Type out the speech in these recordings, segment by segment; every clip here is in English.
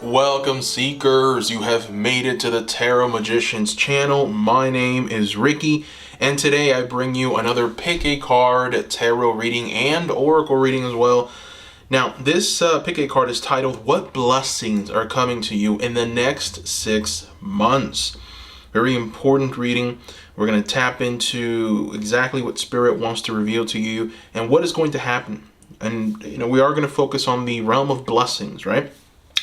Welcome seekers, you have made it to the Tarot Magicians channel. My name is Ricky and today I bring you another pick a card tarot reading and oracle reading as well. Now this pick a card is titled What Blessings Are Coming to You in the Next 6 Months. Very important reading. We're going to tap into exactly what Spirit wants to reveal to you and what is going to happen. And we are going to focus on the realm of blessings, right?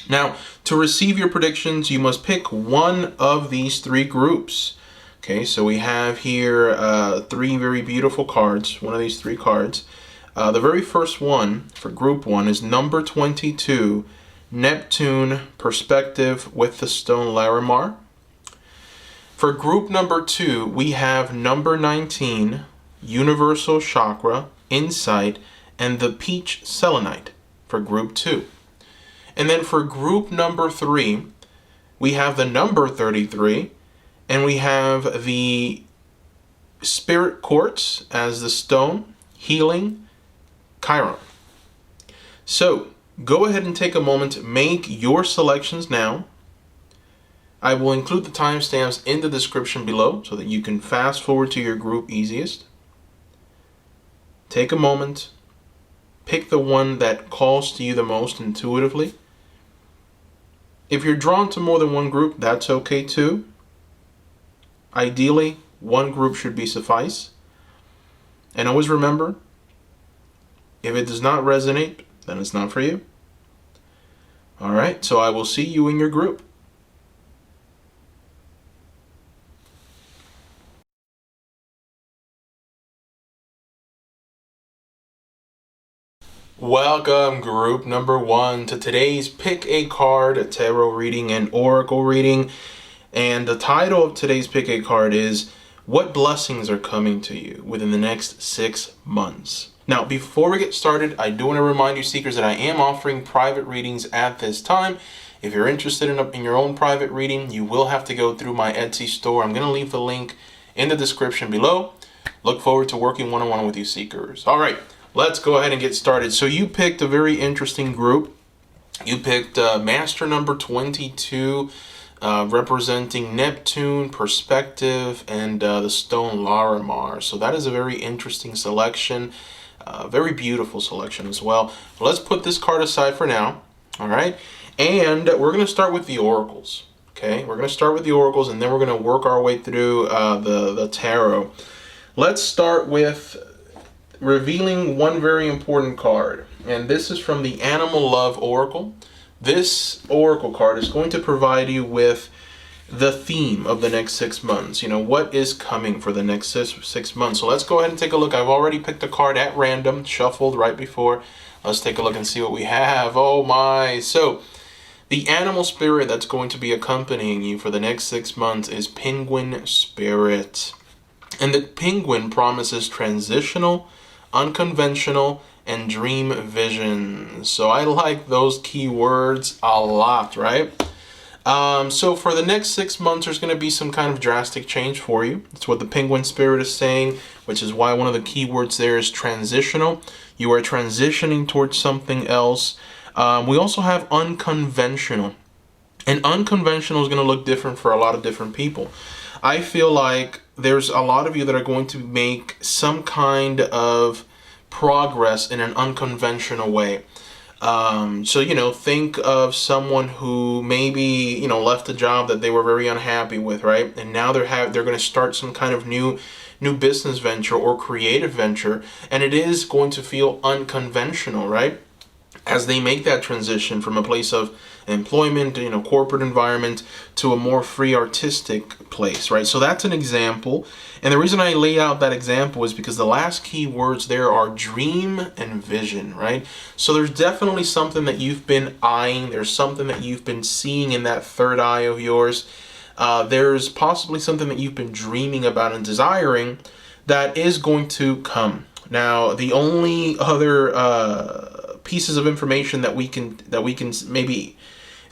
Now, to receive your predictions, you must pick one of these three groups. Okay, so we have here three very beautiful cards, one of these three cards. The very first one for group one is number 22, Neptune Perspective with the Stone Larimar. For group number two, we have number 19, Universal Chakra, Insight, and the Peach Selenite for group two. And then for group number three, we have the number 33, and we have the Spirit Quartz as the stone, Healing, Chiron. So go ahead and take a moment, make your selections now. I will include the timestamps in the description below so that you can fast forward to your group easiest. Take a moment, pick the one that calls to you the most intuitively. If you're drawn to more than one group, that's okay too. Ideally, one group should be suffice. And always remember, if it does not resonate, then it's not for you. All right, so I will see you in your group. Welcome group number one to today's pick a card tarot reading and oracle reading. And the title of today's pick a card is What Blessings Are Coming to You Within the Next 6 Months. Now, before we get started, I do want to remind you seekers that I am offering private readings at this time. If you're interested in your own private reading, you will have to go through my Etsy store. I'm going to leave the link in the description below. Look forward to working one-on-one with you seekers. All right. Let's go ahead and get started. So you picked a very interesting group. You picked Master number 22, representing Neptune, Perspective, and the Stone Larimar. So that is a very interesting selection. Very beautiful selection as well. Let's put this card aside for now. All right. And we're going to start with the oracles. Okay. We're going to start with the oracles, and then we're going to work our way through the tarot. Let's start with revealing one very important card, and this is from the Animal Love Oracle. This oracle card is going to provide you with the theme of the next 6 months. What is coming for the next six months. So let's go ahead and take a look. I've already picked a card at random, shuffled right before. Let's take a look and see what we have. Oh my. So the animal spirit that's going to be accompanying you for the next 6 months is Penguin Spirit. And the penguin promises transitional, unconventional, and dream vision. So I like those keywords a lot, right? So for the next 6 months, there's going to be some kind of drastic change for you. That's what the penguin spirit is saying, which is why one of the keywords there is transitional. You are transitioning towards something else. We also have unconventional. And unconventional is going to look different for a lot of different people. I feel like there's a lot of you that are going to make some kind of progress in an unconventional way. So, think of someone who maybe, left a job that they were very unhappy with, right? And now they're going to start some kind of new business venture or creative venture, and it is going to feel unconventional, right? As they make that transition from a place of employment, corporate environment, to a more free artistic place, right? So that's an example. And the reason I lay out that example is because the last key words there are dream and vision, right? So there's definitely something that you've been eyeing. There's something that you've been seeing in that third eye of yours. There's possibly something that you've been dreaming about and desiring that is going to come. Now, the only other pieces of information that we can maybe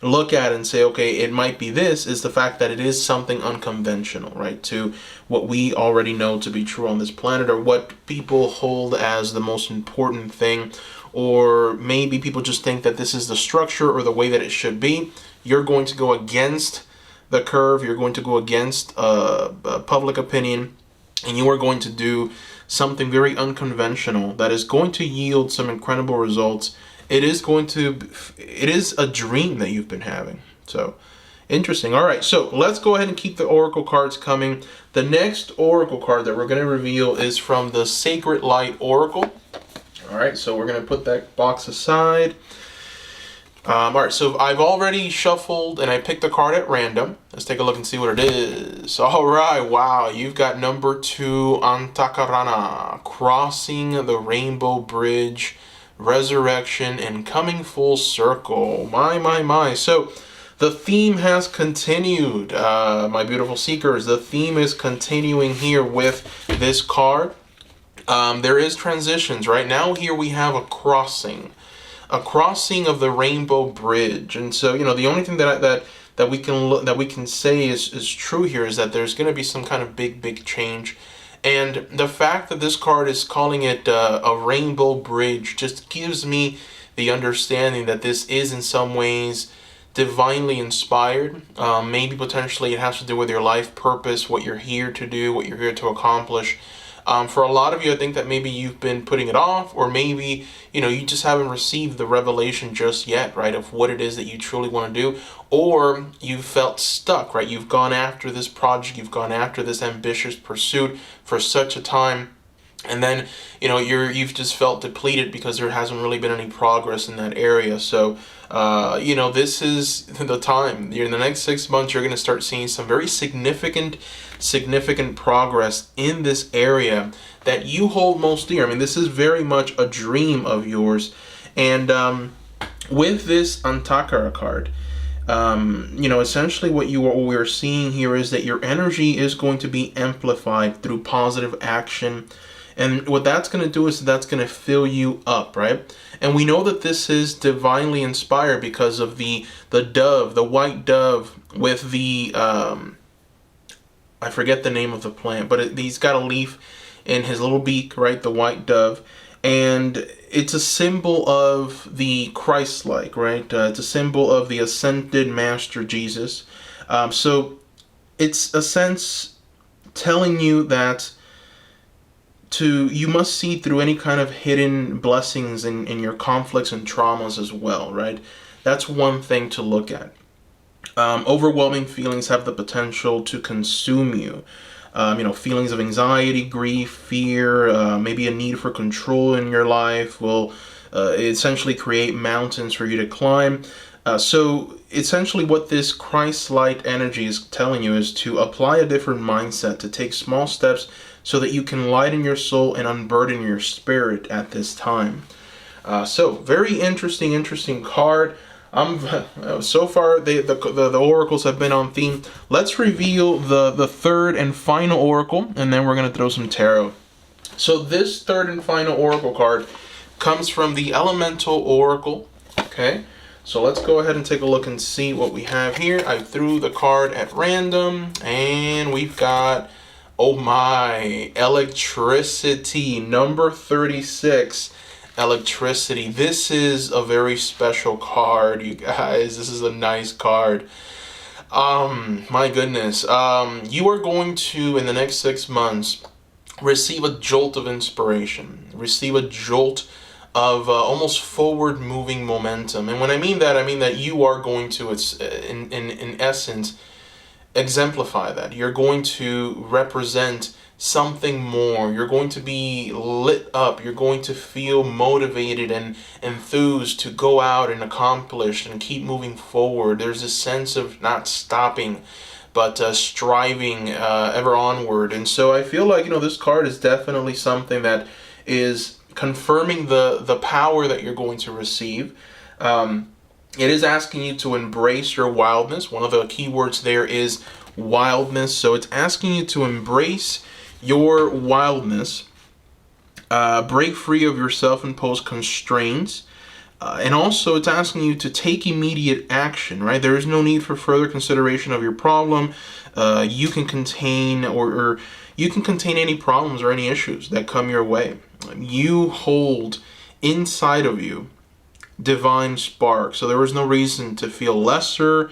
look at and say, okay, it might be this, is the fact that it is something unconventional, right? To what we already know to be true on this planet, or what people hold as the most important thing, or maybe people just think that this is the structure or the way that it should be. You're going to go against the curve. You're going to go against public opinion, and you are going to do something very unconventional that is going to yield some incredible results. It is a dream that you've been having. So interesting. All right, so let's go ahead and keep the oracle cards coming. The next oracle card that we're going to reveal is from the Sacred Light Oracle. All right, so we're going to put that box aside. All right, so I've already shuffled and I picked a card at random. Let's take a look and see what it is. All right, wow, you've got number 2, Antakarana, crossing the rainbow bridge, resurrection, and coming full circle. My. So the theme has continued, my beautiful seekers. The theme is continuing here with this card. There is transitions. Right now here we have a crossing of the rainbow bridge. And so, the only thing that we can say is true here is that there's going to be some kind of big change. And the fact that this card is calling it a rainbow bridge just gives me the understanding that this is in some ways divinely inspired. Maybe potentially it has to do with your life purpose, what you're here to do, what you're here to accomplish. For a lot of you, I think that maybe you've been putting it off, or maybe, you just haven't received the revelation just yet, right, of what it is that you truly want to do, or you felt stuck, right? You've gone after this project, you've gone after this ambitious pursuit for such a time, and then, you've just felt depleted because there hasn't really been any progress in that area. So, this is the time. In the next 6 months, you're going to start seeing some very significant progress in this area that you hold most dear. I mean, this is very much a dream of yours. And with this Antakara card, essentially what we're seeing here is that your energy is going to be amplified through positive action. And what that's going to do is that's going to fill you up, right? And we know that this is divinely inspired because of the dove, the white dove with the, I forget the name of the plant, but he's got a leaf in his little beak, right? The white dove. And it's a symbol of the Christ-like, right? It's a symbol of the ascended Master Jesus. So it's a sense telling you that you must see through any kind of hidden blessings in your conflicts and traumas as well, right? That's one thing to look at. Overwhelming feelings have the potential to consume you. Feelings of anxiety, grief, fear, maybe a need for control in your life will essentially create mountains for you to climb. So essentially what this Christ-light energy is telling you is to apply a different mindset, to take small steps so that you can lighten your soul and unburden your spirit at this time. So very interesting card. So far the oracles have been on theme. Let's reveal the third and final oracle, and then we're going to throw some tarot. So this third and final oracle card comes from the Elemental Oracle. Okay, so let's go ahead and take a look and see what we have here. I threw the card at random, and we've got, oh my, electricity, number 36. Electricity. This is a very special card, you guys. This is a nice card. My goodness. You are going to, in the next 6 months, receive a jolt of inspiration, receive a jolt of almost forward-moving momentum. And when I mean that you are going to, in essence, exemplify that. You're going to represent something more. You're going to be lit up. You're going to feel motivated and enthused to go out and accomplish and keep moving forward. There's a sense of not stopping, but striving ever onward. And so I feel like, this card is definitely something that is confirming the power that you're going to receive. It is asking you to embrace your wildness. One of the key words there is wildness. So it's asking you to embrace your wildness, break free of your self-imposed constraints, And also, it's asking you to take immediate action, right? There is no need for further consideration of your problem. You can contain or you can contain any problems or any issues that come your way. You hold inside of you divine spark, so there is no reason to feel lesser.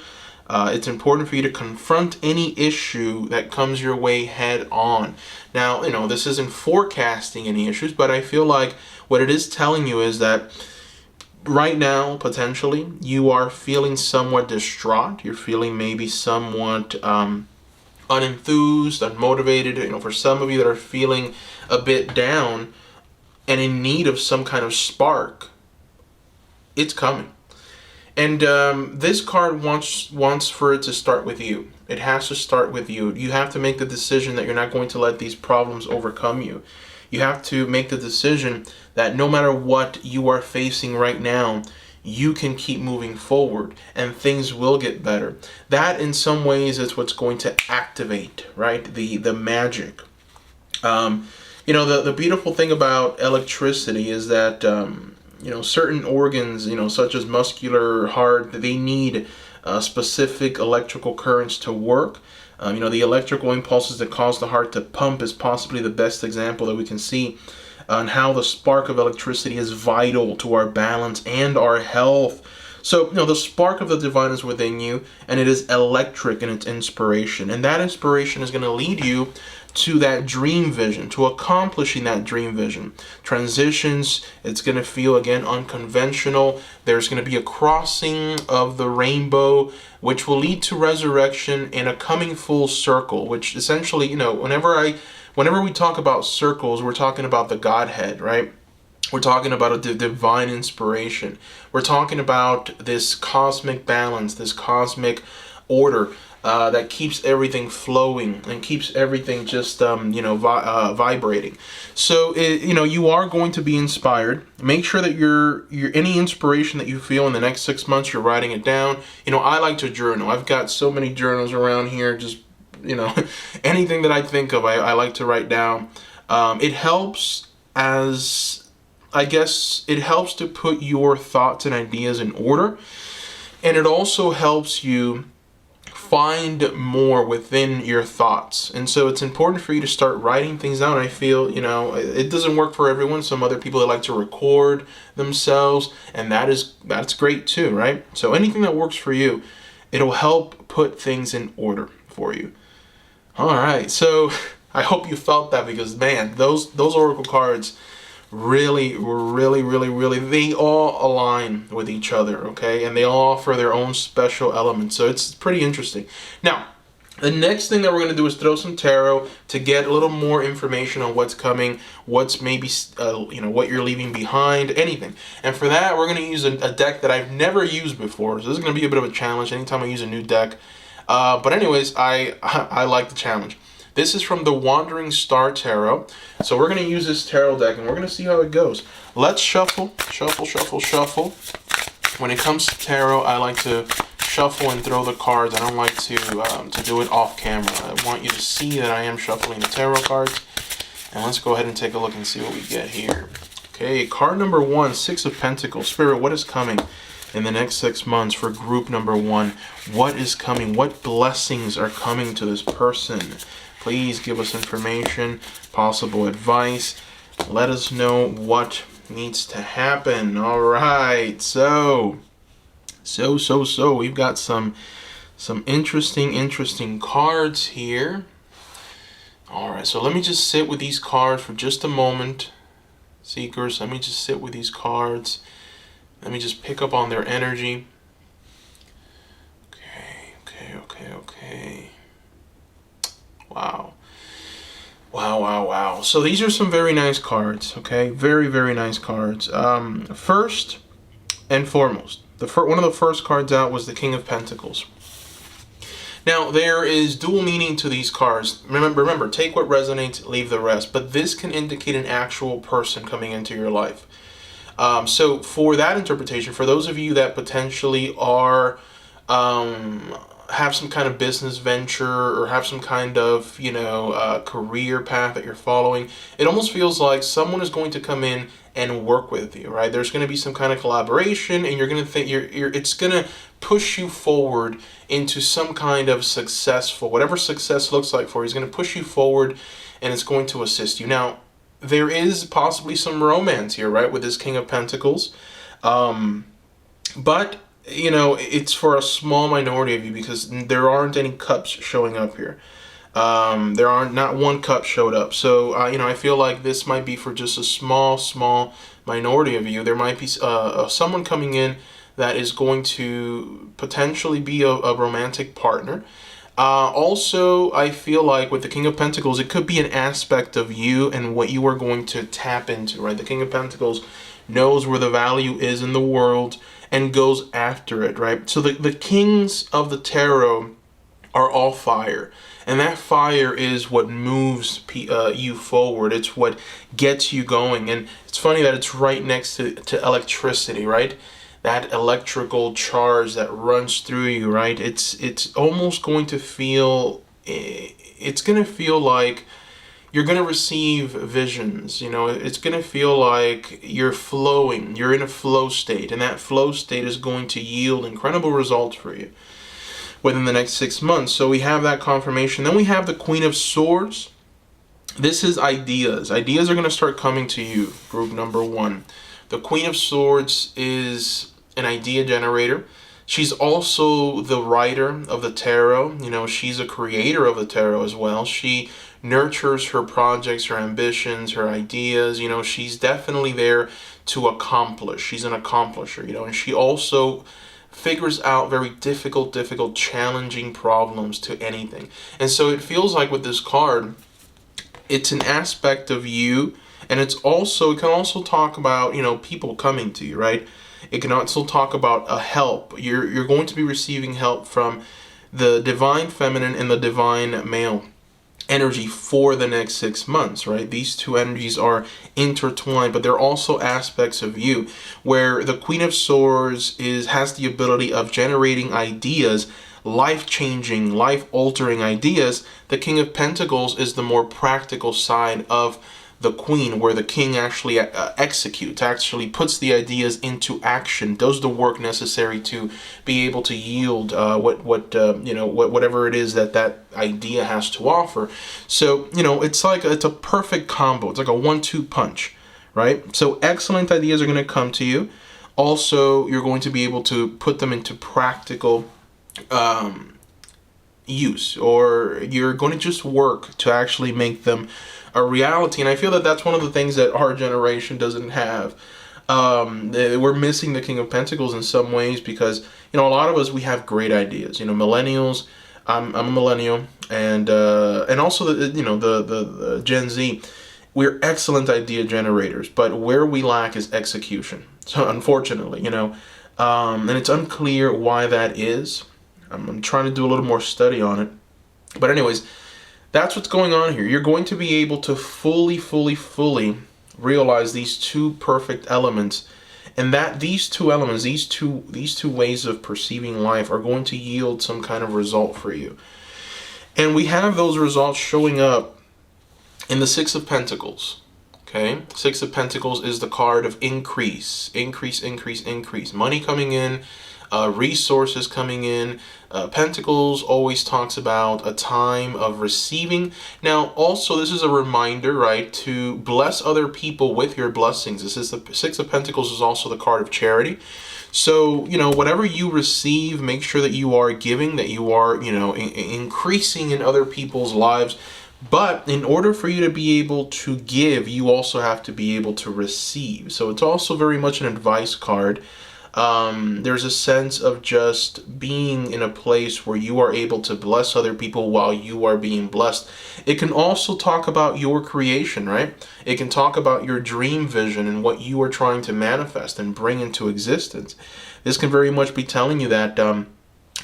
It's important for you to confront any issue that comes your way head on. Now, this isn't forecasting any issues, but I feel like what it is telling you is that right now, potentially, you are feeling somewhat distraught. You're feeling maybe somewhat unenthused, unmotivated. For some of you that are feeling a bit down and in need of some kind of spark, it's coming. And this card wants for it to start with you. It has to start with you. You have to make the decision that you're not going to let these problems overcome you. You have to make the decision that no matter what you are facing right now, you can keep moving forward and things will get better. That in some ways is what's going to activate, right? The magic. The beautiful thing about electricity is that certain organs, such as muscular, heart, they need specific electrical currents to work. The electrical impulses that cause the heart to pump is possibly the best example that we can see on how the spark of electricity is vital to our balance and our health. So, the spark of the divine is within you, and it is electric in its inspiration. And that inspiration is going to lead you to that dream vision, to accomplishing that dream vision. Transitions, it's going to feel, again, unconventional. There's going to be a crossing of the rainbow, which will lead to resurrection and a coming full circle, which essentially, whenever we talk about circles, we're talking about the Godhead, right? We're talking about a divine inspiration. We're talking about this cosmic balance, this cosmic order that keeps everything flowing and keeps everything just vibrating. So you are going to be inspired. Make sure that you're any inspiration that you feel in the next 6 months, you're writing it down. I like to journal. I've got so many journals around here. Just anything that I think of, I like to write down. It helps it helps to put your thoughts and ideas in order, and it also helps you find more within your thoughts. And so it's important for you to start writing things down. I feel, it doesn't work for everyone. Some other people that like to record themselves, and that's great too, right? So anything that works for you, it'll help put things in order for you. All right. So I hope you felt that, because man, those oracle cards really, they all align with each other, okay? And they all offer their own special elements. So it's pretty interesting. Now, the next thing that we're going to do is throw some tarot to get a little more information on what's coming, what's maybe, what you're leaving behind, anything. And for that, we're going to use a deck that I've never used before. So this is going to be a bit of a challenge anytime I use a new deck. But anyways, I like the challenge. This is from the Wandering Star Tarot. So we're going to use this tarot deck and we're going to see how it goes. Let's shuffle. When it comes to tarot, I like to shuffle and throw the cards. I don't like to do it off camera. I want you to see that I am shuffling the tarot cards. And let's go ahead and take a look and see what we get here. Okay, card number 1, 6 of Pentacles. Spirit, what is coming in the next 6 months for group number 1? What is coming? What blessings are coming to this person? Please give us information, possible advice. Let us know what needs to happen. All right. So we've got some interesting cards here. All right. So let me just sit with these cards for just a moment. Seekers, let me just sit with these cards. Let me just pick up on their energy. Okay. Wow. So these are some very nice cards, okay? Very nice cards. First and foremost, one of the first cards out was the King of Pentacles. Now, there is dual meaning to these cards. Remember, take what resonates, leave the rest. But this can indicate an actual person coming into your life. So for that interpretation, for those of you that potentially are have some kind of business venture or have some kind of, career path that you're following, it almost feels like someone is going to come in and work with you, right? There's going to be some kind of collaboration, and you're going to think it's going to push you forward into some kind of successful, whatever success looks like for you, is going to push you forward, and it's going to assist you. Now, there is possibly some romance here, right, with this King of Pentacles. But it's for a small minority of you, because there aren't any cups showing up here. There aren't, not one cup showed up. So, I feel like this might be for just a small minority of you. There might be someone coming in that is going to potentially be a romantic partner. Also, I feel like with the King of Pentacles, it could be an aspect of you and what you are going to tap into, right? The King of Pentacles knows where the value is in the world and goes after it, right? So the kings of the tarot are all fire. And that fire is what moves you forward. It's what gets you going. And it's funny that it's right next to electricity, right? That electrical charge that runs through you, right? It's almost going to feel, it's going to feel like you're going to receive visions. It's going to feel like you're flowing. You're in a flow state. And that flow state is going to yield incredible results for you within the next 6 months. So we have that confirmation. Then we have the Queen of Swords. This is ideas. Ideas are going to start coming to you, group number 1. The Queen of Swords is an idea generator. She's also the writer of the tarot. She's a creator of the tarot as well. She nurtures her projects, her ambitions, her ideas. She's definitely there to accomplish. She's an accomplisher, and she also figures out very difficult, challenging problems to anything. And so it feels like with this card, it's an aspect of you, and it can also talk about, people coming to you, right? It can also talk about a help. You're going to be receiving help from the divine feminine and the divine male energy for the next 6 months, right? These two energies are intertwined, but they're also aspects of you, where the Queen of Swords has the ability of generating ideas, life-changing, life-altering ideas. The King of Pentacles is the more practical side of the Queen, where the King actually executes, actually puts the ideas into action, does the work necessary to be able to yield whatever it is that idea has to offer. So it's a perfect combo. It's like a 1-2 punch, right? So excellent ideas are going to come to you. Also, you're going to be able to put them into practical use, or you're going to just work to actually make them a reality. And I feel that that's one of the things that our generation doesn't have. We're missing the King of Pentacles in some ways, because a lot of us, we have great ideas. Millennials. I'm a millennial, and also the Gen Z. We're excellent idea generators, but where we lack is execution. So unfortunately, and it's unclear why that is. I'm trying to do a little more study on it. But anyways, that's what's going on here. You're going to be able to fully realize these two perfect elements, and that these two elements, these two ways of perceiving life are going to yield some kind of result for you. And we have those results showing up in the Six of Pentacles. Okay? Six of Pentacles is the card of increase. Money coming in, resources coming in. Pentacles always talks about a time of receiving. Now, also, this is a reminder, right, to bless other people with your blessings. This is the Six of Pentacles is also the card of charity. So, whatever you receive, make sure that you are giving, that you are, increasing in other people's lives. But in order for you to be able to give, you also have to be able to receive. So it's also very much an advice card. There's a sense of just being in a place where you are able to bless other people while you are being blessed. It can also talk about your creation, right? It can talk about your dream vision and what you are trying to manifest and bring into existence. This can very much be telling you that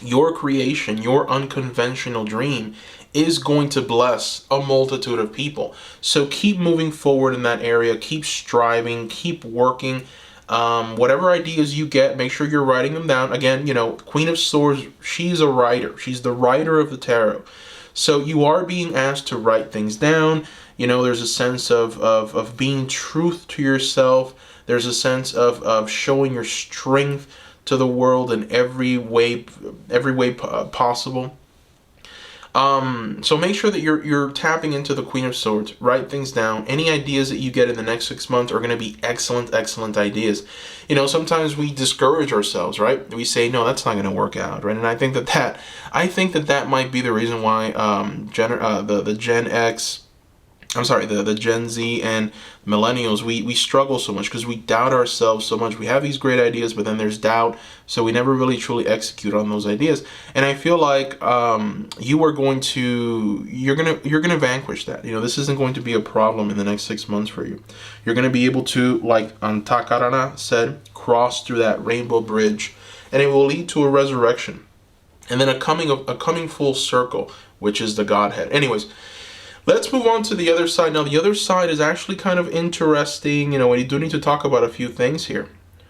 your creation, your unconventional dream, is going to bless a multitude of people. So keep moving forward in that area. Keep striving. Keep working. Whatever ideas you get, make sure you're writing them down. Again, Queen of Swords, she's a writer. She's the writer of the tarot. So you are being asked to write things down. There's a sense of being truth to yourself. There's a sense of showing your strength to the world in every way possible. So make sure that you're tapping into the Queen of Swords. Write things down. Any ideas that you get in the next 6 months are going to be excellent ideas. Sometimes we discourage ourselves, right? We say, no, that's not going to work out, right? And I think that might be the reason why the Gen X, the Gen Z and millennials, we struggle so much because we doubt ourselves so much. We have these great ideas, but then there's doubt, so we never really truly execute on those ideas. And I feel like you're gonna vanquish that. This isn't going to be a problem in the next 6 months for you. You're gonna be able to, like Takarana said, cross through that rainbow bridge, and it will lead to a resurrection, and then a coming full circle, which is the Godhead. Anyways. Let's move on to the other side. Now, the other side is actually kind of interesting. We do need to talk about a few things here.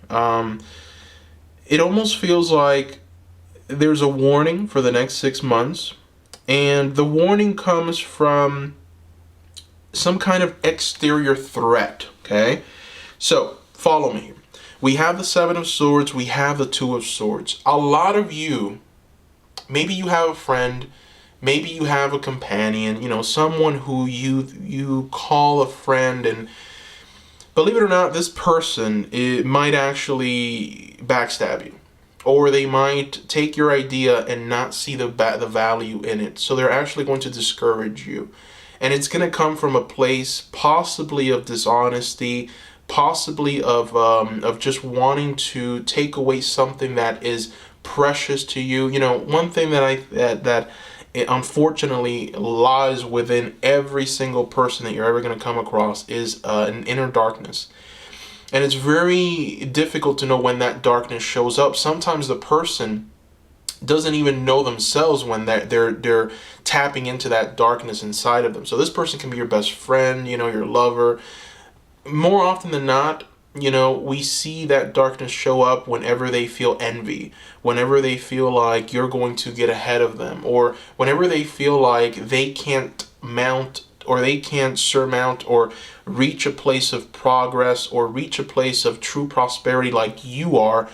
It almost feels like there's a warning for the next 6 months. And the warning comes from some kind of exterior threat, okay? So, follow me here. We have the Seven of Swords. We have the Two of Swords. A lot of you, maybe you have a friend, maybe you have a companion, someone who you call a friend, and believe it or not, this person, it might actually backstab you, or they might take your idea and not see the value in it. So they're actually going to discourage you, and it's going to come from a place possibly of dishonesty, possibly of just wanting to take away something that is precious to you. One thing that it unfortunately lies within every single person that you're ever going to come across is an inner darkness. And it's very difficult to know when that darkness shows up. Sometimes the person doesn't even know themselves when they're tapping into that darkness inside of them. So this person can be your best friend, your lover. More often than not, we see that darkness show up whenever they feel envy, whenever they feel like you're going to get ahead of them, or whenever they feel like they can't mount, or they can't surmount, or reach a place of progress, or reach a place of true prosperity like you are.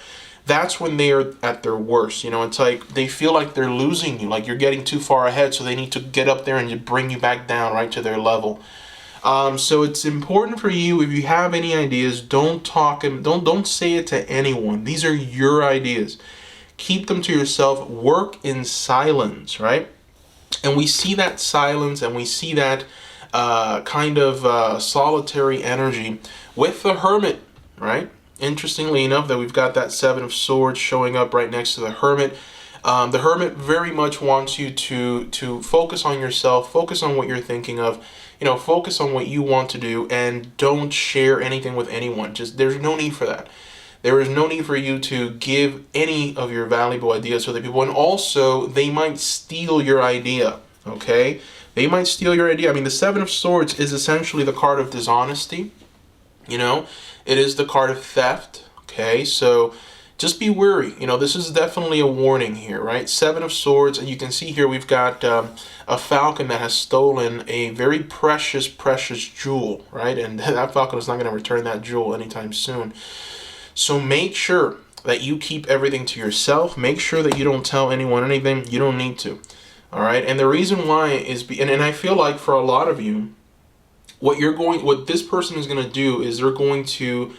That's when they are at their worst. It's like they feel like they're losing you, like you're getting too far ahead, so they need to get up there and bring you back down right to their level. So it's important for you, if you have any ideas, don't say it to anyone. These are your ideas. Keep them to yourself. Work in silence, right? And we see that silence, and we see that kind of solitary energy with the Hermit, right? Interestingly enough, that we've got that Seven of Swords showing up right next to the Hermit. The Hermit very much wants you to focus on yourself, focus on what you're thinking of, focus on what you want to do, and don't share anything with anyone. There's no need for that. There is no need for you to give any of your valuable ideas to other people. And also, they might steal your idea, okay? They might steal your idea. I mean, the Seven of Swords is essentially the card of dishonesty. It is the card of theft, okay? So just be wary. This is definitely a warning here, right? Seven of Swords, and you can see here we've got a falcon that has stolen a very precious jewel, right? And that falcon is not going to return that jewel anytime soon. So make sure that you keep everything to yourself. Make sure that you don't tell anyone anything. You don't need to, all right? And the reason why is, and I feel like for a lot of you, what this person is going to do is they're going to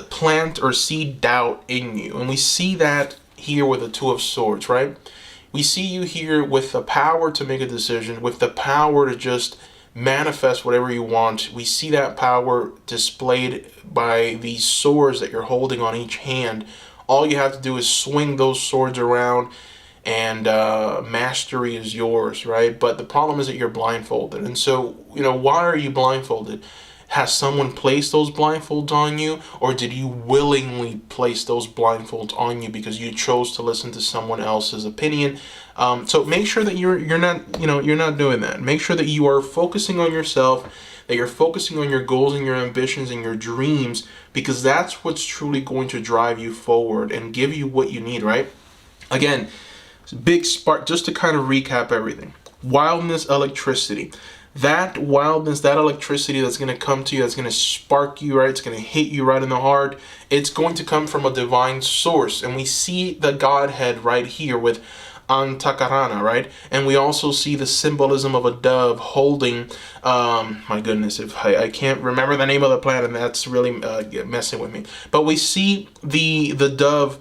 plant or seed doubt in you. And we see that here with the Two of Swords, right? We see you here with the power to make a decision, with the power to just manifest whatever you want. We see that power displayed by these swords that you're holding on each hand. All you have to do is swing those swords around, and mastery is yours, right? But the problem is that you're blindfolded. And so, why are you blindfolded? Has someone placed those blindfolds on you, or did you willingly place those blindfolds on you because you chose to listen to someone else's opinion? So make sure that you're not doing that. Make sure that you are focusing on yourself, that you're focusing on your goals and your ambitions and your dreams, because that's what's truly going to drive you forward and give you what you need, right? Again, big spark, just to kind of recap everything. Wildness, electricity. That wildness, that electricity that's going to come to you, that's going to spark you, right? It's going to hit you right in the heart. It's going to come from a divine source. And we see the Godhead right here with Antakarana, right? And we also see the symbolism of a dove holding, my goodness, if I can't remember the name of the planet, that's really messing with me. But we see the dove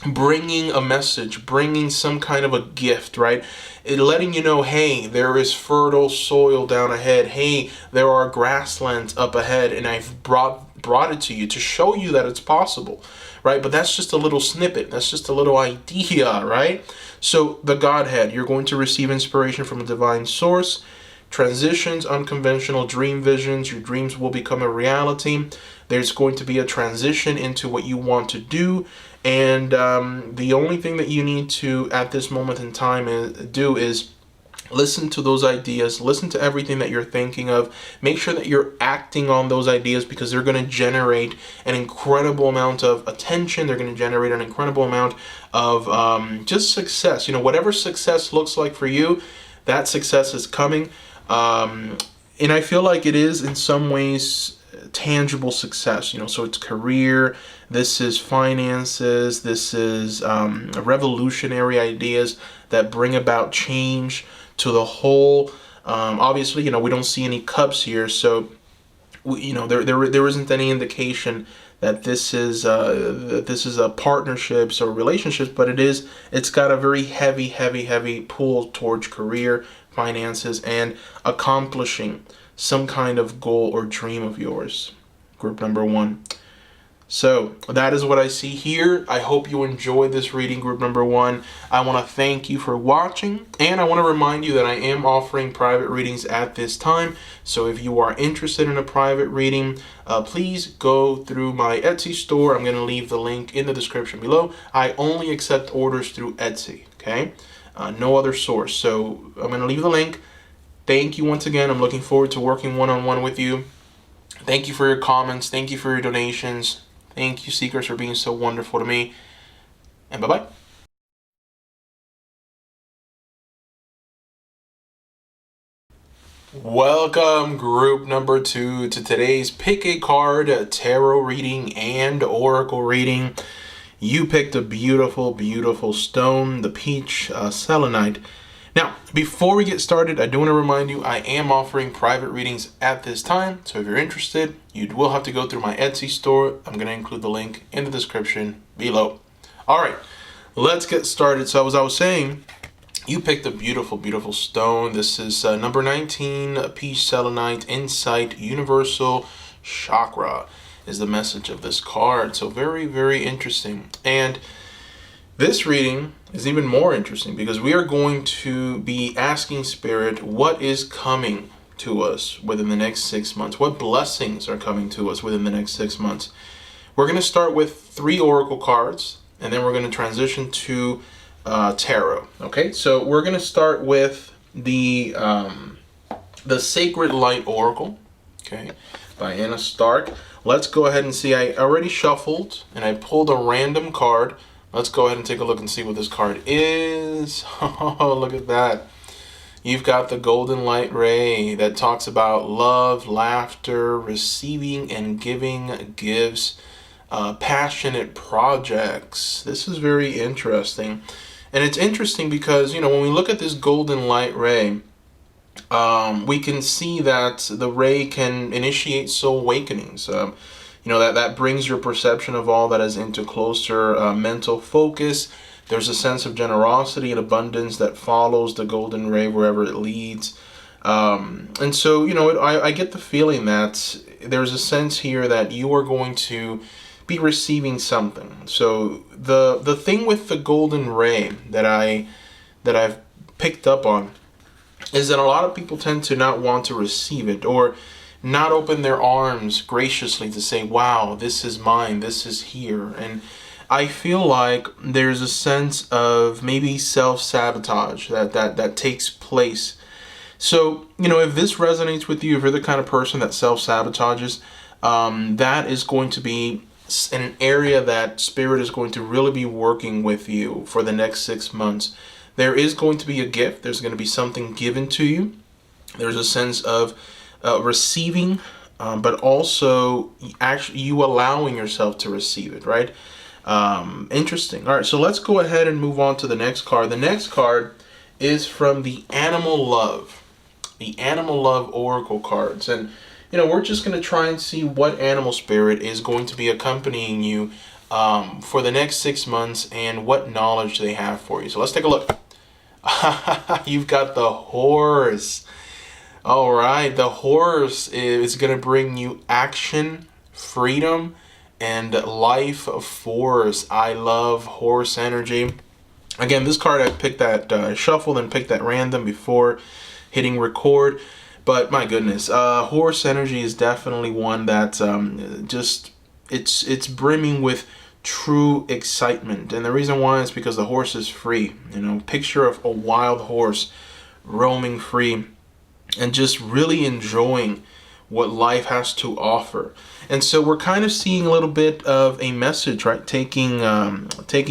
bringing a message, bringing some kind of a gift, right? Letting you know, hey, there is fertile soil down ahead. Hey, there are grasslands up ahead, and I've brought it to you to show you that it's possible, right? But that's just a little snippet. That's just a little idea, right? So the Godhead, you're going to receive inspiration from a divine source. Transitions, unconventional dream visions. Your dreams will become a reality. There's going to be a transition into what you want to do. And the only thing that you need to, at this moment in time, do is listen to those ideas, listen to everything that you're thinking of, make sure that you're acting on those ideas, because they're going to generate an incredible amount of attention. They're going to generate an incredible amount of just success. You know, whatever success looks like for you, that success is coming. And I feel like it is in some ways tangible success, you know, so it's career, this is finances, this is revolutionary ideas that bring about change to the whole. Obviously, you know, we don't see any cups here, so you know, there isn't any indication that this is partnerships or relationships, but it's got a very heavy pull towards career, finances, and accomplishing some kind of goal or dream of yours. Group number 1. So that is what I see here. I hope you enjoyed this reading, group number 1. I want to thank you for watching, and I want to remind you that I am offering private readings at this time. So if you are interested in a private reading, please go through my Etsy store. I'm going to leave the link in the description below. I only accept orders through Etsy, okay? No other source. So I'm going to leave the link. Thank you once again. I'm looking forward to working one-on-one with you. Thank you for your comments. Thank you for your donations. Thank you, Seekers, for being so wonderful to me. And bye-bye. Welcome, group number 2, to today's Pick a Card tarot reading and oracle reading. You picked a beautiful, beautiful stone, the peach selenite. Now, before we get started, I do want to remind you I am offering private readings at this time. So if you're interested, you will have to go through my Etsy store. I'm going to include the link in the description below. All right, let's get started. So as I was saying, you picked a beautiful, beautiful stone. This is number 19, peach selenite, insight, universal chakra is the message of this card. So very, very interesting. And this reading is even more interesting because we are going to be asking Spirit what is coming to us within the next 6 months. What blessings are coming to us within the next 6 months? We're going to start with 3 oracle cards, and then we're going to transition to tarot. Okay, so we're going to start with the Sacred Light Oracle, okay, by Anna Stark. Let's go ahead and see. I already shuffled, and I pulled a random card. Let's go ahead and take a look and see what this card is. Oh, look at that. You've got the golden light ray that talks about love, laughter, receiving and giving gifts, passionate projects. This is very interesting. And it's interesting because, you know, when we look at this golden light ray, we can see that the ray can initiate soul awakenings. You know, that brings your perception of all that is into closer mental focus. There's a sense of generosity and abundance that follows the golden ray wherever it leads. And so, you know, I get the feeling that there's a sense here that you are going to be receiving something. So the thing with the golden ray that I've picked up on is that a lot of people tend to not want to receive it, or not open their arms graciously to say, wow, this is mine, this is here. And I feel like there's a sense of maybe self-sabotage that takes place. So, if this resonates with you, if you're the kind of person that self-sabotages, that is going to be an area that Spirit is going to really be working with you for the next 6 months. There is going to be a gift. There's going to be something given to you. There's a sense of receiving, but also actually you allowing yourself to receive it, right? Interesting. All right, so let's go ahead and move on to the next card. The next card is from the Animal Love. The Animal Love Oracle cards. And, we're just going to try and see what animal spirit is going to be accompanying you for the next 6 months and what knowledge they have for you. So let's take a look. You've got the horse. All right, the horse is going to bring you action, freedom, and life force. I love horse energy. Again, this card I picked that shuffled and picked that random before hitting record. But my goodness, horse energy is definitely one that it's brimming with true excitement. And the reason why is because the horse is free. Picture of a wild horse roaming free and just really enjoying what life has to offer. And so we're kind of seeing a little bit of a message, right, taking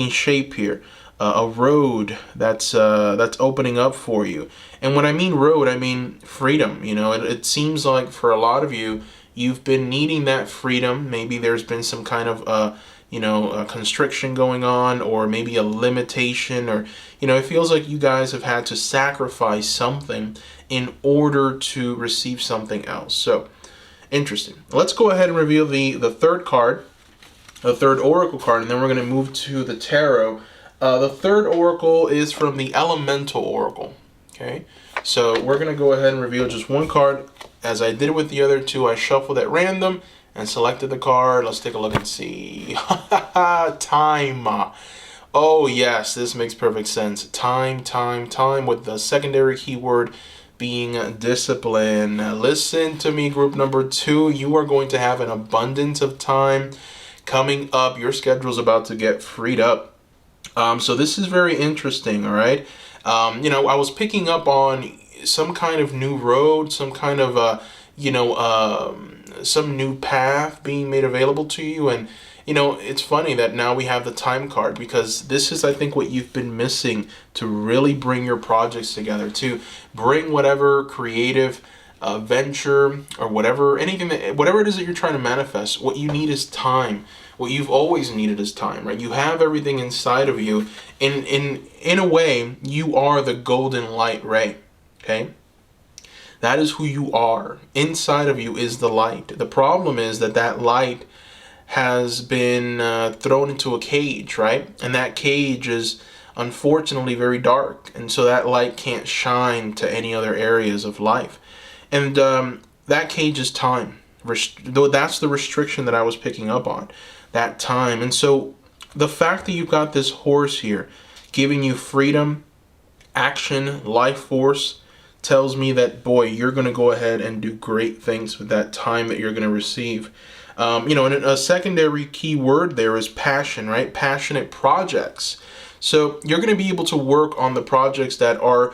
shape here. A road that's opening up for you. And when I mean road, I mean freedom. It seems like for a lot of you, you've been needing that freedom. Maybe there's been some kind of a constriction going on, or maybe a limitation, or it feels like you guys have had to sacrifice something in order to receive something else. So interesting. Let's go ahead and reveal the third card, the third oracle card, and then we're going to move to the tarot. The third oracle is from the Elemental Oracle. Okay, so we're going to go ahead and reveal just one card. As I did with the other two, I shuffled at random and selected the card. Let's take a look and see. Time. Oh, yes, this makes perfect sense. Time, with the secondary keyword being discipline. Listen to me, group number 2. You are going to have an abundance of time coming up. Your schedule is about to get freed up. So this is very interesting, all right? I was picking up on some kind of new road, some kind of, some new path being made available to you. And, it's funny that now we have the time card, because this is, I think, what you've been missing to really bring your projects together, to bring whatever creative venture or whatever it is that you're trying to manifest. What you need is time. What you've always needed is time, right? You have everything inside of you. In a way, you are the golden light ray, okay? That is who you are. Inside of you is the light. The problem is that light has been thrown into a cage, right? And that cage is unfortunately very dark. And so that light can't shine to any other areas of life. And that cage is time. That's the restriction that I was picking up on. That time. And so the fact that you've got this horse here giving you freedom, action, life force, tells me that, boy, you're going to go ahead and do great things with that time that you're going to receive. And a secondary key word there is passion, right? Passionate projects. So you're going to be able to work on the projects that are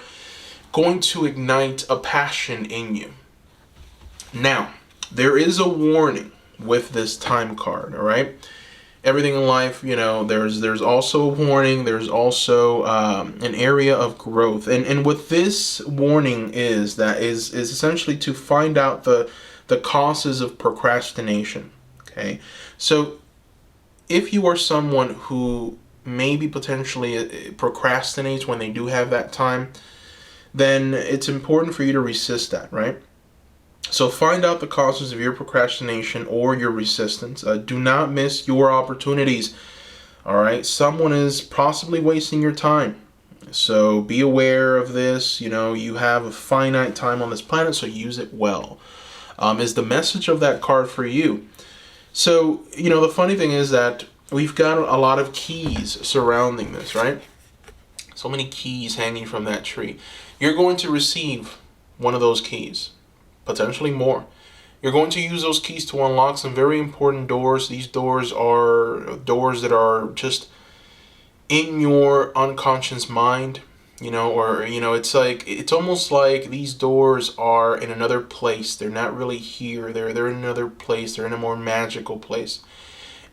going to ignite a passion in you. Now, there is a warning with this time card, all right? Everything in life, there's also a warning. There's also an area of growth. And what this warning is essentially to find out the causes of procrastination, okay? So if you are someone who maybe potentially procrastinates when they do have that time, then it's important for you to resist that, right? So find out the causes of your procrastination or your resistance. Do not miss your opportunities. All right. Someone is possibly wasting your time. So be aware of this. You have a finite time on this planet, so use it well. Is the message of that card for you. So, the funny thing is that we've got a lot of keys surrounding this, right? So many keys hanging from that tree. You're going to receive one of those keys. Potentially more. You're going to use those keys to unlock some very important doors. These doors are doors that are just in your unconscious mind. or it's like, it's almost like these doors are in another place. They're not really here. They're in another place. They're in a more magical place.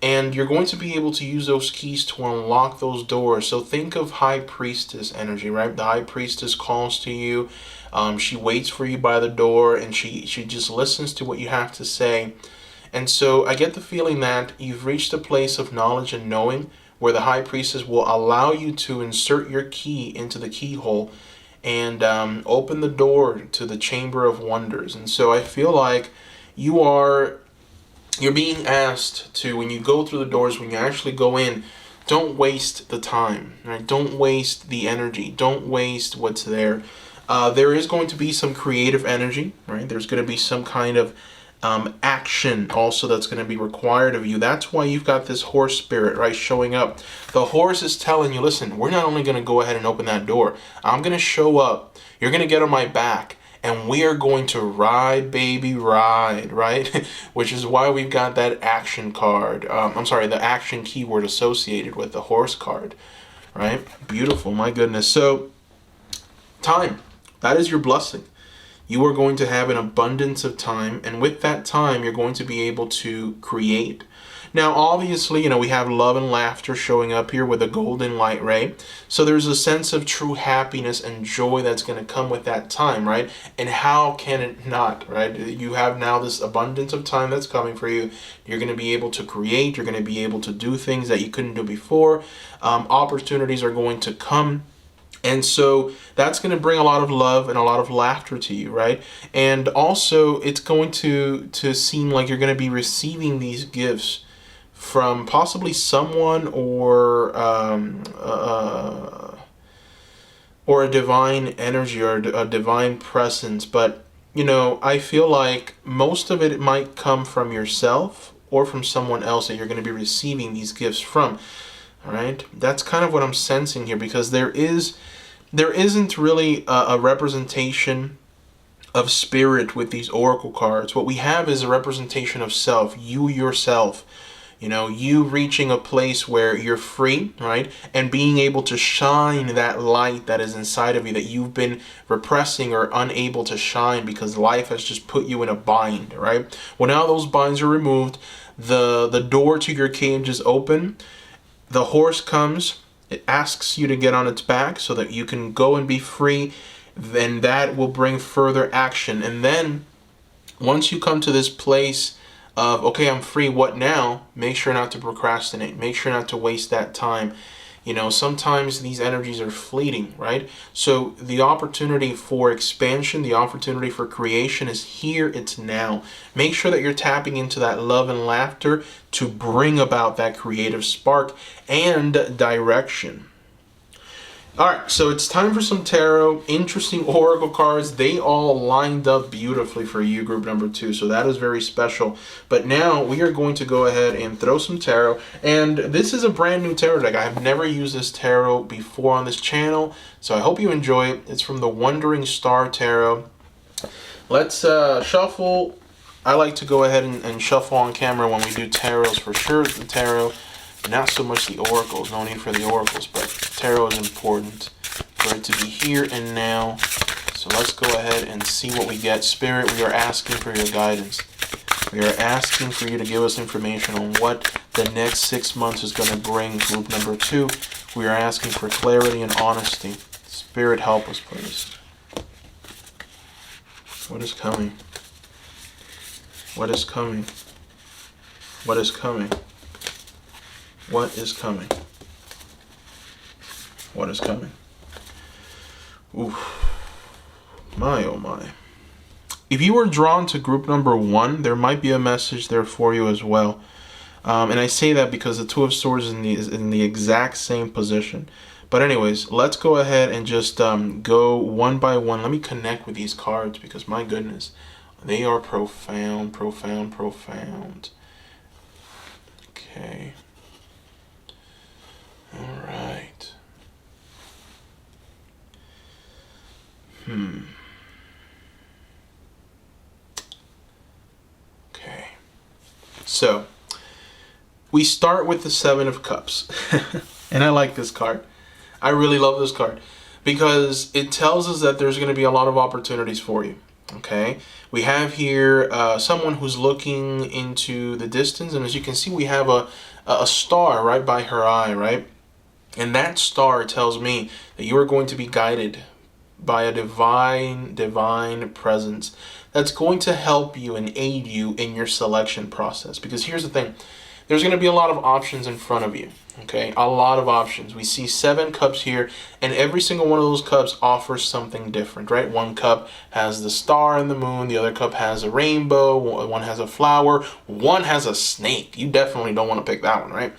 And you're going to be able to use those keys to unlock those doors. So think of High Priestess energy, right? The High Priestess calls to you. She waits for you by the door, and she just listens to what you have to say. And so I get the feeling that you've reached a place of knowledge and knowing where the High Priestess will allow you to insert your key into the keyhole and open the door to the Chamber of Wonders. And so I feel like you're being asked to, when you go through the doors, when you actually go in, don't waste the time, right? Don't waste the energy. Don't waste what's there. There is going to be some creative energy, right? There's going to be some kind of action also that's going to be required of you. That's why you've got this horse spirit, right, showing up. The horse is telling you, listen, we're not only going to go ahead and open that door. I'm going to show up. You're going to get on my back. And we are going to ride, baby, ride, right? Which is why we've got that action card. The action keyword associated with the horse card, right? Beautiful, my goodness. So, time. That is your blessing. You are going to have an abundance of time. And with that time, you're going to be able to create. Now, obviously, we have love and laughter showing up here with a golden light ray. So there's a sense of true happiness and joy that's going to come with that time, right? And how can it not, right? You have now this abundance of time that's coming for you. You're going to be able to create. You're going to be able to do things that you couldn't do before. Opportunities are going to come. And so that's going to bring a lot of love and a lot of laughter to you, right? And also, it's going to seem like you're going to be receiving these gifts from possibly someone or a divine energy or a divine presence. But, I feel like most of it might come from yourself or from someone else that you're going to be receiving these gifts from. All right? That's kind of what I'm sensing here, because there isn't really a representation of spirit with these oracle cards. What we have is a representation of self, you yourself. You reaching a place where you're free, right? And being able to shine that light that is inside of you that you've been repressing or unable to shine because life has just put you in a bind, right? Well, now those binds are removed. The door to your cage is open. The horse comes. It asks you to get on its back so that you can go and be free. Then that will bring further action. And then once you come to this place of, okay, I'm free, what now? Make sure not to procrastinate. Make sure not to waste that time. Sometimes these energies are fleeting, right? So the opportunity for expansion, the opportunity for creation is here, it's now. Make sure that you're tapping into that love and laughter to bring about that creative spark and direction. All right, so it's time for some tarot. Interesting oracle cards. They all lined up beautifully for you, group number 2. So that is very special. But now we are going to go ahead and throw some tarot. And this is a brand new tarot deck. I have never used this tarot before on this channel. So I hope you enjoy it. It's from the Wandering Star Tarot. Let's shuffle. I like to go ahead and shuffle on camera when we do tarots for sure. The tarot. Not so much the oracles, no need for the oracles, but tarot is important for it to be here and now. So let's go ahead and see what we get. Spirit, we are asking for your guidance. We are asking for you to give us information on what the next 6 months is going to bring. Group number 2, we are asking for clarity and honesty. Spirit, help us, please. What is coming? What is coming? What is coming? What is coming? What is coming? Ooh. My, oh my. If you were drawn to group number 1, there might be a message there for you as well. And I say that because the Two of Swords is in the exact same position. But anyways, let's go ahead and just go one by one. Let me connect with these cards because my goodness, they are profound, profound, profound. Okay. All right. Okay. So, we start with the Seven of Cups. And I like this card. I really love this card. because it tells us that there's going to be a lot of opportunities for you. Okay, we have here someone who's looking into the distance, and as you can see, we have a star right by her eye, right? And that star tells me that you are going to be guided by a divine presence that's going to help you and aid you in your selection process. Because here's the thing, there's going to be a lot of options in front of you. Okay, a lot of options. We see 7 cups here, and every single one of those cups offers something different, right? One cup has the star and the moon, the other cup has a rainbow, one has a flower, one has a snake. You definitely don't want to pick that one, right?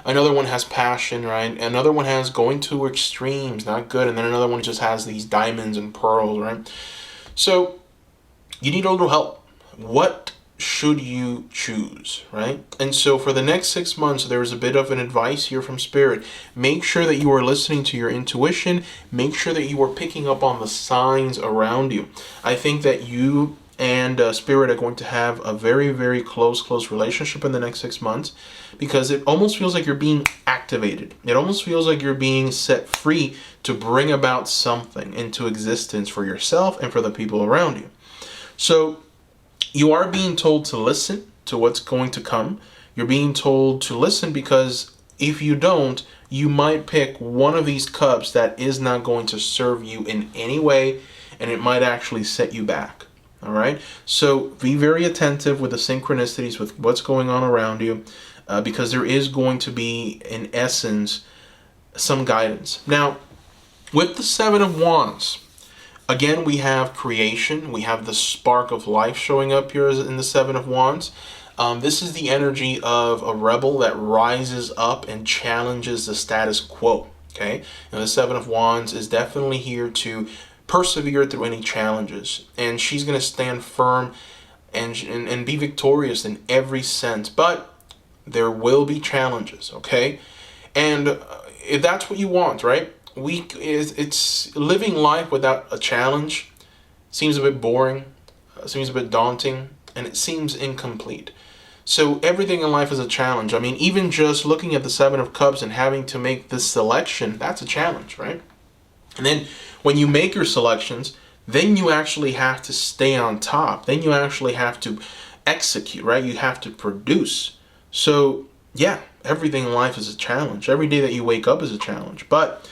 Another one has passion, right? Another one has going to extremes, not good. And then another one just has these diamonds and pearls, right? So you need a little help. What should you choose, right? And so for the next 6 months, there's a bit of an advice here from Spirit. Make sure that you are listening to your intuition. Make sure that you are picking up on the signs around you. I think that you and Spirit are going to have a very, very close relationship in the next 6 months, because it almost feels like you're being activated. It almost feels like you're being set free to bring about something into existence for yourself and for the people around you. So you are being told to listen to what's going to come. You're being told to listen because if you don't, you might pick one of these cups that is not going to serve you in any way, and it might actually set you back. All right? So be very attentive with the synchronicities, with what's going on around you, because there is going to be, in essence, some guidance. Now, with the 7 of Wands, again, we have creation. We have the spark of life showing up here in the 7 of Wands. This is the energy of a rebel that rises up and challenges the status quo. Okay? And the 7 of Wands is definitely here to persevere through any challenges. And she's going to stand firm and be victorious in every sense. But there will be challenges, okay? And if that's what you want, right? It's living life without a challenge seems a bit boring, seems a bit daunting, and it seems incomplete. So everything in life is a challenge. I mean, even just looking at the 7 of Cups and having to make this selection, that's a challenge, right? And then when you make your selections, then you actually have to stay on top. Then you actually have to execute, right? You have to produce. So yeah, everything in life is a challenge. Every day that you wake up is a challenge. But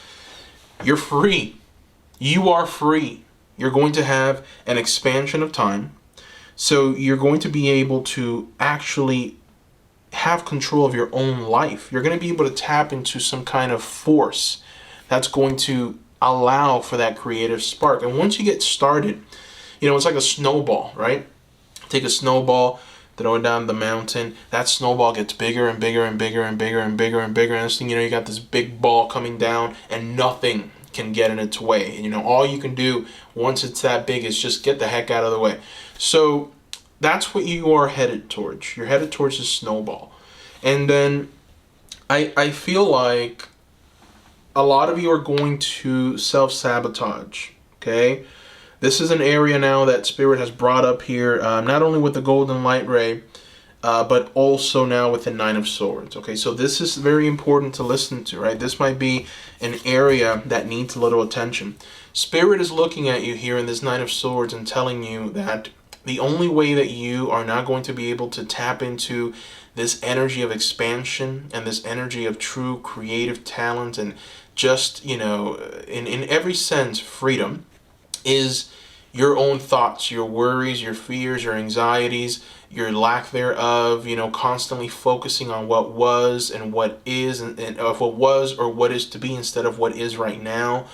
you're free. You are free. You're going to have an expansion of time. So you're going to be able to actually have control of your own life. You're going to be able to tap into some kind of force that's going to allow for that creative spark. And once you get started, it's like a snowball, right? Take a snowball, throw it down the mountain. That snowball gets bigger and bigger and bigger and bigger and bigger and bigger. And next thing you know, you got this big ball coming down and nothing can get in its way. And all you can do once it's that big is just get the heck out of the way. So that's what you are headed towards. You're headed towards a snowball. And then I feel like a lot of you are going to self-sabotage, okay? This is an area now that Spirit has brought up here, not only with the Golden Light Ray, but also now with the 9 of Swords, okay? So this is very important to listen to, right? This might be an area that needs a little attention. Spirit is looking at you here in this 9 of Swords and telling you that the only way that you are not going to be able to tap into this energy of expansion and this energy of true creative talent and just, in every sense, freedom, is your own thoughts, your worries, your fears, your anxieties, your lack thereof, constantly focusing on what was and what is and of what was or what is to be instead of what is right now.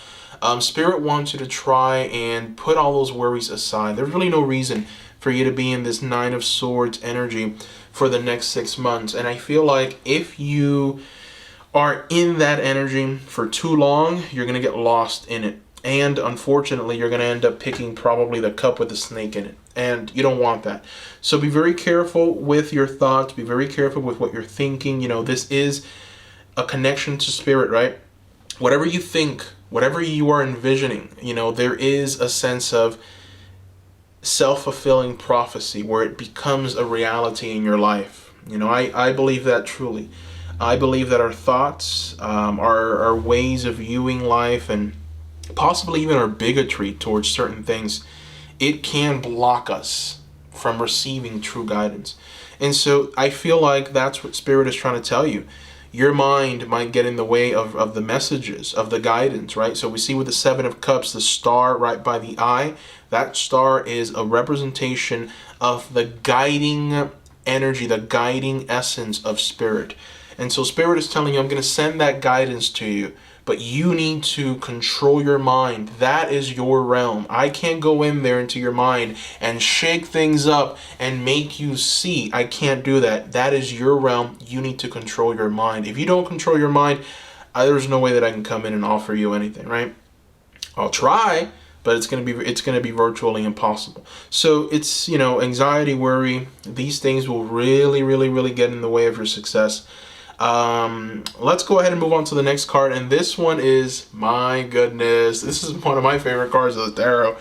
Spirit wants you to try and put all those worries aside. There's really no reason for you to be in this 9 of Swords energy for the next 6 months. And I feel like if you are in that energy for too long, you're going to get lost in it. And unfortunately, you're going to end up picking probably the cup with the snake in it. And you don't want that. So be very careful with your thoughts. Be very careful with what you're thinking. This is a connection to Spirit, right? Whatever you think, whatever you are envisioning, there is a sense of self-fulfilling prophecy where it becomes a reality in your life. I believe that truly. I believe that our thoughts, our ways of viewing life and possibly even our bigotry towards certain things, it can block us from receiving true guidance. And so I feel like that's what Spirit is trying to tell you. Your mind might get in the way of the messages, of the guidance, right? So we see with the Seven of Cups, the star right by the eye, that star is a representation of the guiding energy, the guiding essence of Spirit. And so Spirit is telling you, I'm going to send that guidance to you, but you need to control your mind. That is your realm. I can't go in there into your mind and shake things up and make you see. I can't do that. That is your realm. You need to control your mind. If you don't control your mind, there's no way that I can come in and offer you anything, right? I'll try, but it's going to be virtually impossible. So it's, anxiety, worry, these things will really, really, really get in the way of your success. Let's go ahead and move on to the next card, and this one is, my goodness, this is one of my favorite cards of the tarot.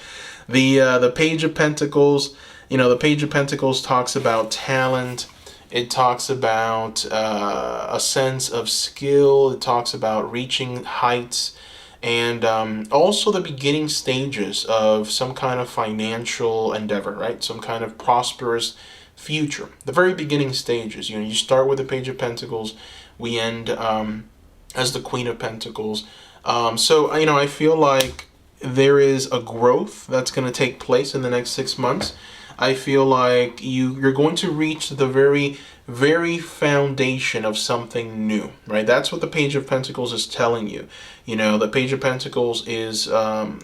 The Page of Pentacles. The Page of Pentacles talks about talent. It talks about a sense of skill. It talks about reaching heights, and also the beginning stages of some kind of financial endeavor, right? Some kind of prosperous future. The very beginning stages. You start with the Page of Pentacles. We end as the Queen of Pentacles. So I feel like there is a growth that's going to take place in the next 6 months. I feel like you're going to reach the very, very foundation of something new, right? That's what the Page of Pentacles is telling you. The Page of Pentacles is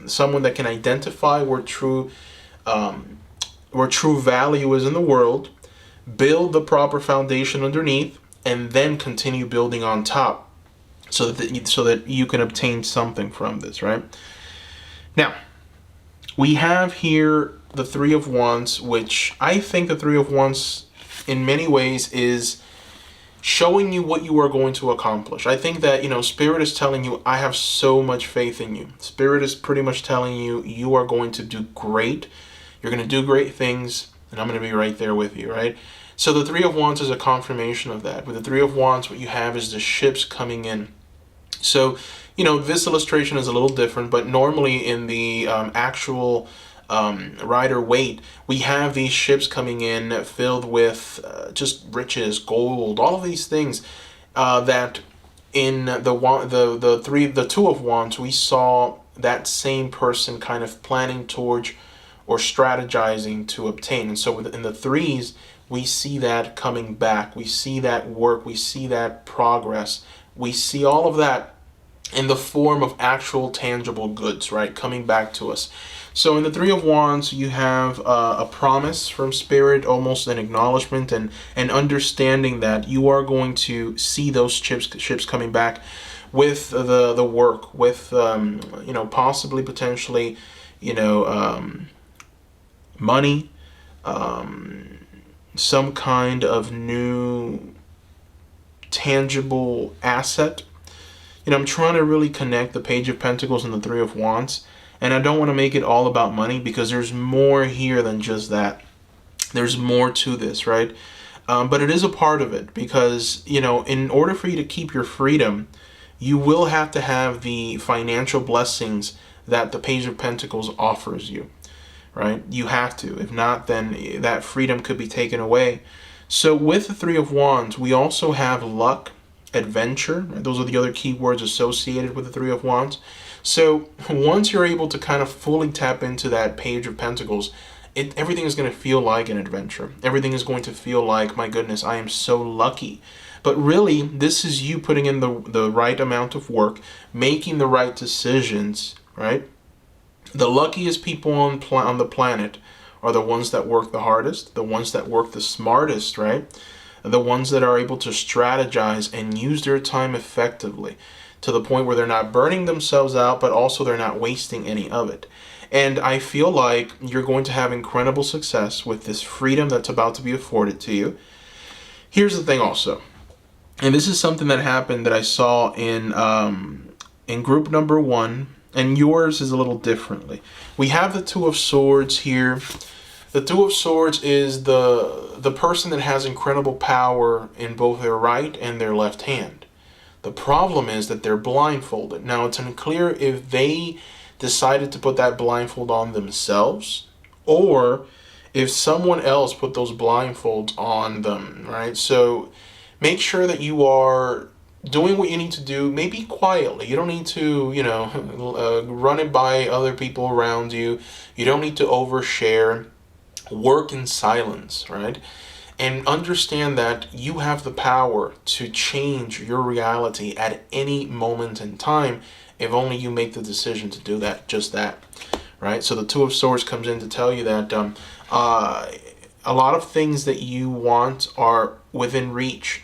someone that can identify where true value is in the world, build the proper foundation underneath, and then continue building on top, so that you can obtain something from this, right? Now, we have here the Three of Wands, which I think the Three of Wands in many ways is showing you what you are going to accomplish. I think that, Spirit is telling you, I have so much faith in you. Spirit is pretty much telling you, you are going to do great. You're going to do great things, and I'm going to be right there with you, right? So the Three of Wands is a confirmation of that. With the Three of Wands, what you have is the ships coming in. So, this illustration is a little different, but normally in the actual Rider-Waite, we have these ships coming in filled with just riches, gold, all of these things that in the Two of Wands, we saw that same person kind of planning towards or strategizing to obtain. And so in the threes, we see that coming back. We see that work. We see that progress. We see all of that in the form of actual tangible goods, right? Coming back to us. So in the Three of Wands, you have a promise from Spirit, almost an acknowledgement and understanding that you are going to see those ships coming back with the work, with, possibly, potentially, money, some kind of new tangible asset. I'm trying to really connect the Page of Pentacles and the Three of Wands, and I don't want to make it all about money, because there's more here than just that. There's more to this, right? But it is a part of it, because, in order for you to keep your freedom, you will have to have the financial blessings that the Page of Pentacles offers you. Right? You have to. If not, then that freedom could be taken away. So with the Three of Wands, we also have luck, adventure. Right? Those are the other key words associated with the Three of Wands. So once you're able to kind of fully tap into that Page of Pentacles, everything is going to feel like an adventure. Everything is going to feel like, my goodness, I am so lucky. But really, this is you putting in the right amount of work, making the right decisions, right? The luckiest people on the planet are the ones that work the hardest, the ones that work the smartest, right? The ones that are able to strategize and use their time effectively, to the point where they're not burning themselves out, but also they're not wasting any of it. And I feel like you're going to have incredible success with this freedom that's about to be afforded to you. Here's the thing also, and this is something that happened that I saw in group number 1, and yours is a little differently. We have the Two of Swords here. The Two of Swords is the person that has incredible power in both their right and their left hand. The problem is that they're blindfolded. Now, it's unclear if they decided to put that blindfold on themselves, or if someone else put those blindfolds on them, right? So make sure that you are doing what you need to do, maybe quietly. You don't need to, run it by other people around you. You don't need to overshare. Work in silence, right? And understand that you have the power to change your reality at any moment in time if only you make the decision to do that, just that, right? So the Two of Swords comes in to tell you that a lot of things that you want are within reach,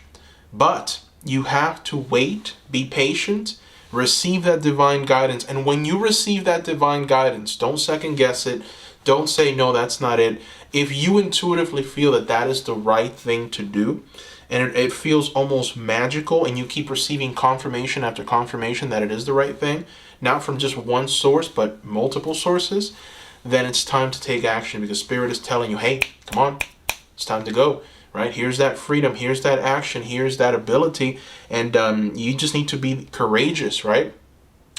but you have to wait, be patient, receive that divine guidance. And when you receive that divine guidance, don't second guess it. Don't say, no, that's not it. If you intuitively feel that that is the right thing to do, and it feels almost magical, and you keep receiving confirmation after confirmation that it is the right thing, not from just one source, but multiple sources, then it's time to take action, because Spirit is telling you, hey, come on, it's time to go, right? Here's that freedom, here's that action, here's that ability, and you just need to be courageous, right?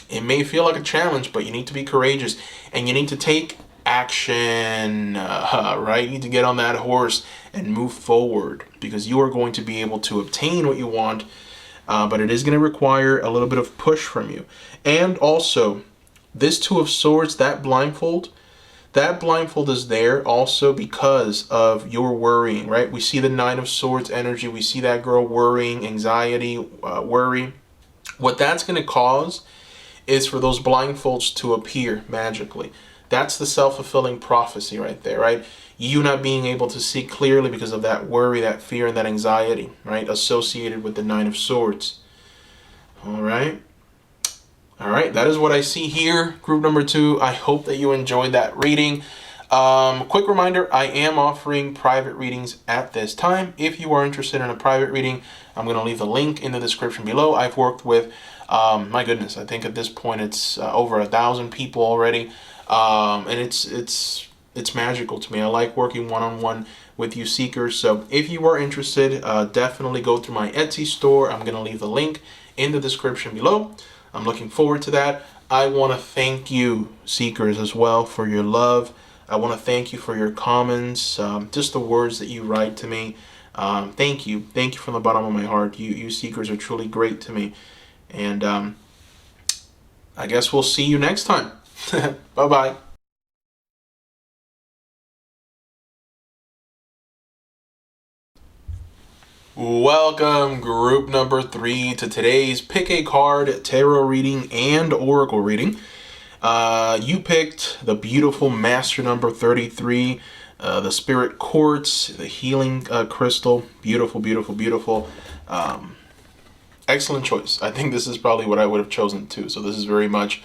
It may feel like a challenge, but you need to be courageous, and you need to take action, right? You need to get on that horse and move forward, because you are going to be able to obtain what you want, but it is going to require a little bit of push from you. And also, this Two of Swords, that blindfold is there also because of your worrying, right? We see the Nine of Swords energy. We see that girl worrying, anxiety, worry. What that's going to cause is for those blindfolds to appear magically. That's the self-fulfilling prophecy right there, right? You not being able to see clearly because of that worry, that fear, and that anxiety, right? Associated with the Nine of Swords. All right. All right, that is what I see here, group number 2. I hope that you enjoyed that reading. Quick reminder, I am offering private readings at this time. If you are interested in a private reading, I'm going to leave the link in the description below. I've worked with, my goodness, I think at this point it's over 1,000 people already. And it's magical to me. I like working one-on-one with you seekers. So if you are interested, definitely go through my Etsy store. I'm going to leave the link in the description below. I'm looking forward to that. I want to thank you, seekers, as well, for your love. I want to thank you for your comments, just the words that you write to me. Thank you. Thank you from the bottom of my heart. You seekers are truly great to me. And I guess we'll see you next time. Bye-bye. Welcome, group number 3, to today's Pick a Card Tarot reading and Oracle reading. You picked the beautiful Master number 33, the Spirit Quartz, the Healing Crystal. Beautiful, beautiful, beautiful. Excellent choice. I think this is probably what I would have chosen too. So this is very much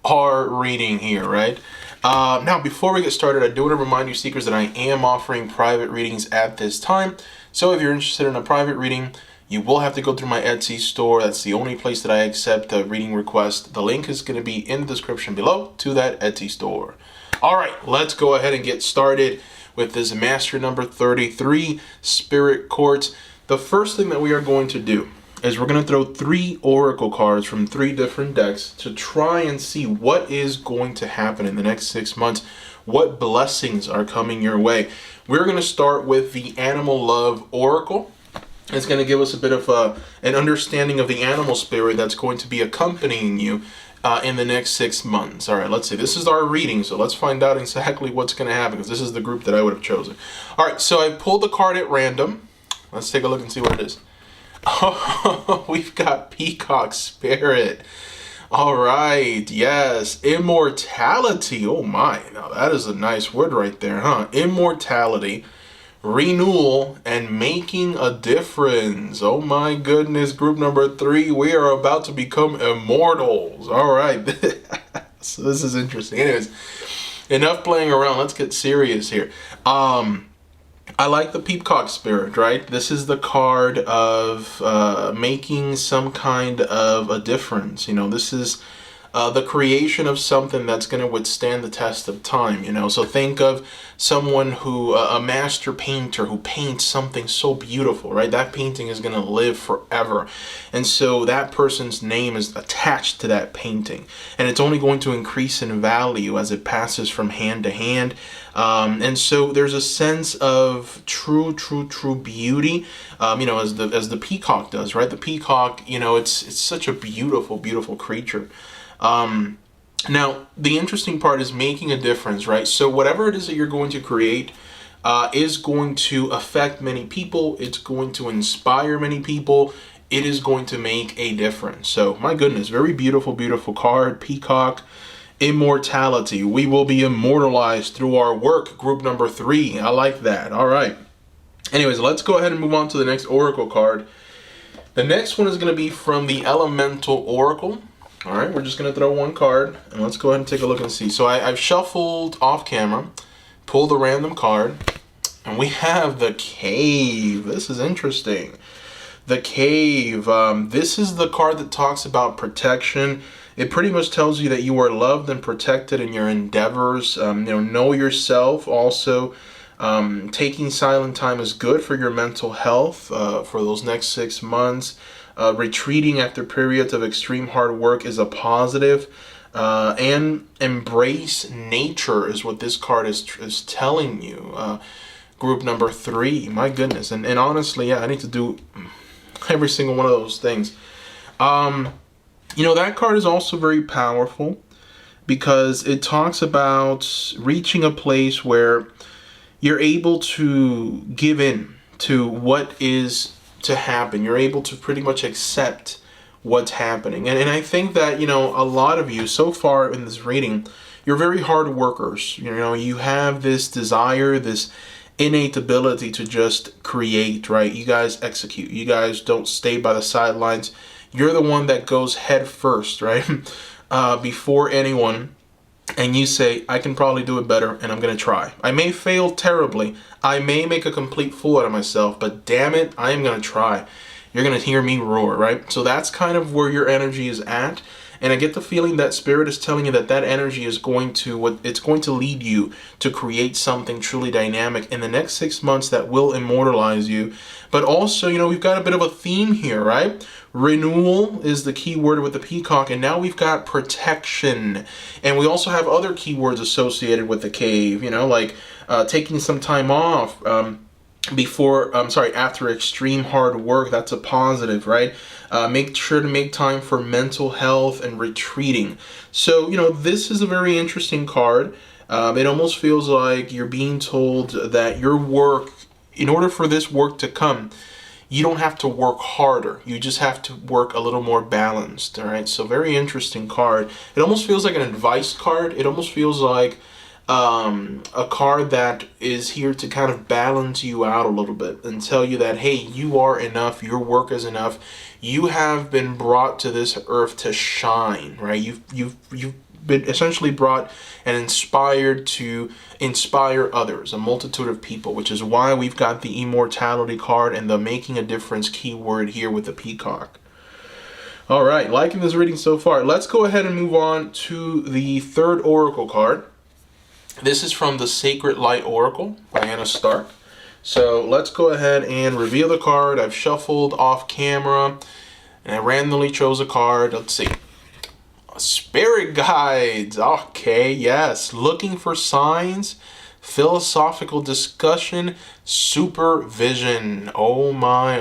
our reading here, right? Now, before we get started, I do want to remind you, seekers, that I am offering private readings at this time. So if you're interested in a private reading, you will have to go through my Etsy store. That's the only place that I accept a reading request. The link is going to be in the description below to that Etsy store. All right, let's go ahead and get started with this Master number 33, Spirit Quartz. The first thing that we are going to do is we're going to throw 3 oracle cards from 3 different decks to try and see what is going to happen in the next 6 months. What blessings are coming your way. We're going to start with the Animal Love Oracle. It's going to give us a bit of an understanding of the animal spirit that's going to be accompanying you in the next 6 months. All right, let's see. This is our reading, so let's find out exactly what's going to happen, because this is the group that I would have chosen. All right, so I pulled the card at random. Let's take a look and see what it is. Oh, we've got Peacock Spirit. All right, yes, immortality. Oh my, now that is a nice word right there, huh? Immortality, renewal, and making a difference. Oh my goodness, group number 3, we are about to become immortals. All right, so this is interesting. Anyways, enough playing around. Let's get serious here. I like the Peacock Spirit, right? This is the card of making some kind of a difference. You know, this is the creation of something that's going to withstand the test of time, you know. So think of someone who, a master painter who paints something so beautiful, right? That painting is going to live forever. And so that person's name is attached to that painting. And it's only going to increase in value as it passes from hand to hand. And so there's a sense of true beauty, you know, as the peacock does, right? The peacock, you know, it's such a beautiful creature. Now, the interesting part is making a difference, right? So whatever it is that you're going to create is going to affect many people. It's going to inspire many people. It is going to make a difference. So, my goodness, very beautiful card, peacock. Immortality. We will be immortalized through our work. Group number 3. I like that. All right. Anyways, let's go ahead and move on to the next oracle card. The next one is going to be from the Elemental Oracle. All right, we're just going to throw one card, and let's go ahead and take a look and see. So I've shuffled off camera, pulled a random card, and we have the Cave. This is interesting. The Cave. This is the card that talks about protection. It pretty much tells you that you are loved and protected in your endeavors. Know yourself. Also, taking silent time is good for your mental health for those next 6 months. Retreating after periods of extreme hard work is a positive. And embrace nature is what this card is telling you. Group number 3. My goodness. And honestly, yeah, I need to do every single one of those things. That card is also very powerful because it talks about reaching a place where you're able to give in to what is to happen. You're able to pretty much accept what's happening. And I think that, a lot of you so far in this reading, you're very hard workers. You have this desire, this innate ability to just create, right? You guys execute. You guys don't stay by the sidelines. You're the one that goes head first, right? Before anyone. And you say, I can probably do it better, and I'm going to try. I may fail terribly. I may make a complete fool out of myself, but damn it, I am going to try. You're going to hear me roar, right? So that's kind of where your energy is at. And I get the feeling that Spirit is telling you that energy is going to lead you to create something truly dynamic in the next 6 months that will immortalize you. But also, we've got a bit of a theme here, right? Renewal is the key word with the peacock, and now we've got protection. And we also have other keywords associated with the cave, like taking some time off after extreme hard work. That's a positive, right? Make sure to make time for mental health and retreating. So, this is a very interesting card. It almost feels like you're being told that your work, in order for this work to come, you don't have to work harder. You just have to work a little more balanced, all right? So very interesting card. It almost feels like an advice card. It almost feels like a card that is here to kind of balance you out a little bit and tell you that, hey, you are enough. Your work is enough. You have been brought to this earth to shine, right? You've been essentially brought and inspired to inspire others, a multitude of people, which is why we've got the immortality card and the making a difference keyword here with the peacock. All right, liking this reading so far. Let's go ahead and move on to the third oracle card. This is from the Sacred Light Oracle by Anna Stark. So let's go ahead and reveal the card. I've shuffled off camera and I randomly chose a card. Let's see. Spirit guides. Okay, yes. Looking for signs, philosophical discussion, supervision. Oh my.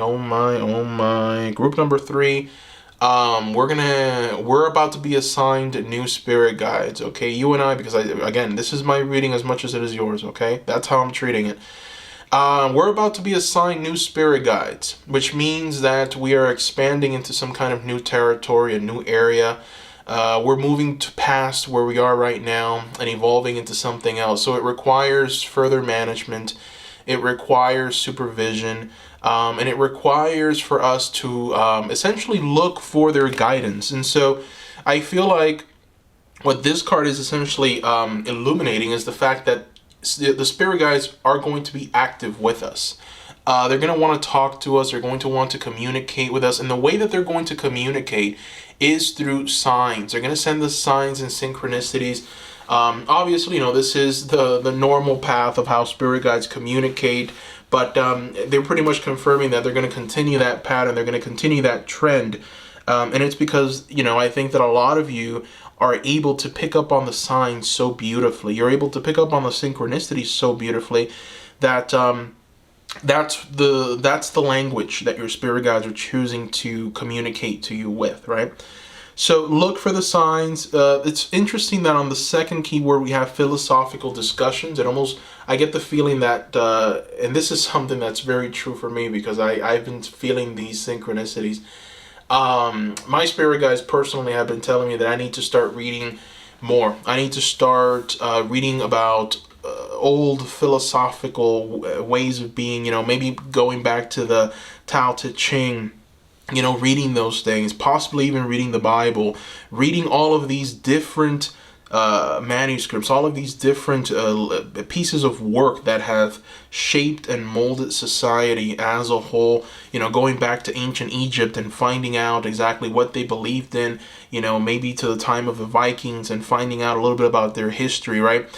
Group number 3. We're about to be assigned new spirit guides. Okay, you and I, because this is my reading as much as it is yours. Okay, that's how I'm treating it. We're about to be assigned new spirit guides, which means that we are expanding into some kind of new territory, a new area. We're moving past where we are right now and evolving into something else. So it requires further management. It requires supervision. And it requires for us to essentially look for their guidance. And so I feel like what this card is essentially illuminating is the fact that the spirit guides are going to be active with us. They're going to want to talk to us. They're going to want to communicate with us. And the way that they're going to communicate is through signs. They're going to send us signs and synchronicities. Obviously, this is the normal path of how spirit guides communicate. But they're pretty much confirming that they're going to continue that pattern. They're going to continue that trend. And it's because, I think that a lot of you are able to pick up on the signs so beautifully. You're able to pick up on the synchronicities so beautifully that that's the language that your spirit guides are choosing to communicate to you with, right? So look for the signs. It's interesting that on the second keyword we have philosophical discussions. I get the feeling that, and this is something that's very true for me because I've been feeling these synchronicities. My spirit guides personally have been telling me that I need to start reading more. I need to start reading about old philosophical ways of being, maybe going back to the Tao Te Ching, reading those things, possibly even reading the Bible, reading all of these different manuscripts, all of these different pieces of work that have shaped and molded society as a whole, going back to ancient Egypt and finding out exactly what they believed in, maybe to the time of the Vikings and finding out a little bit about their history, right?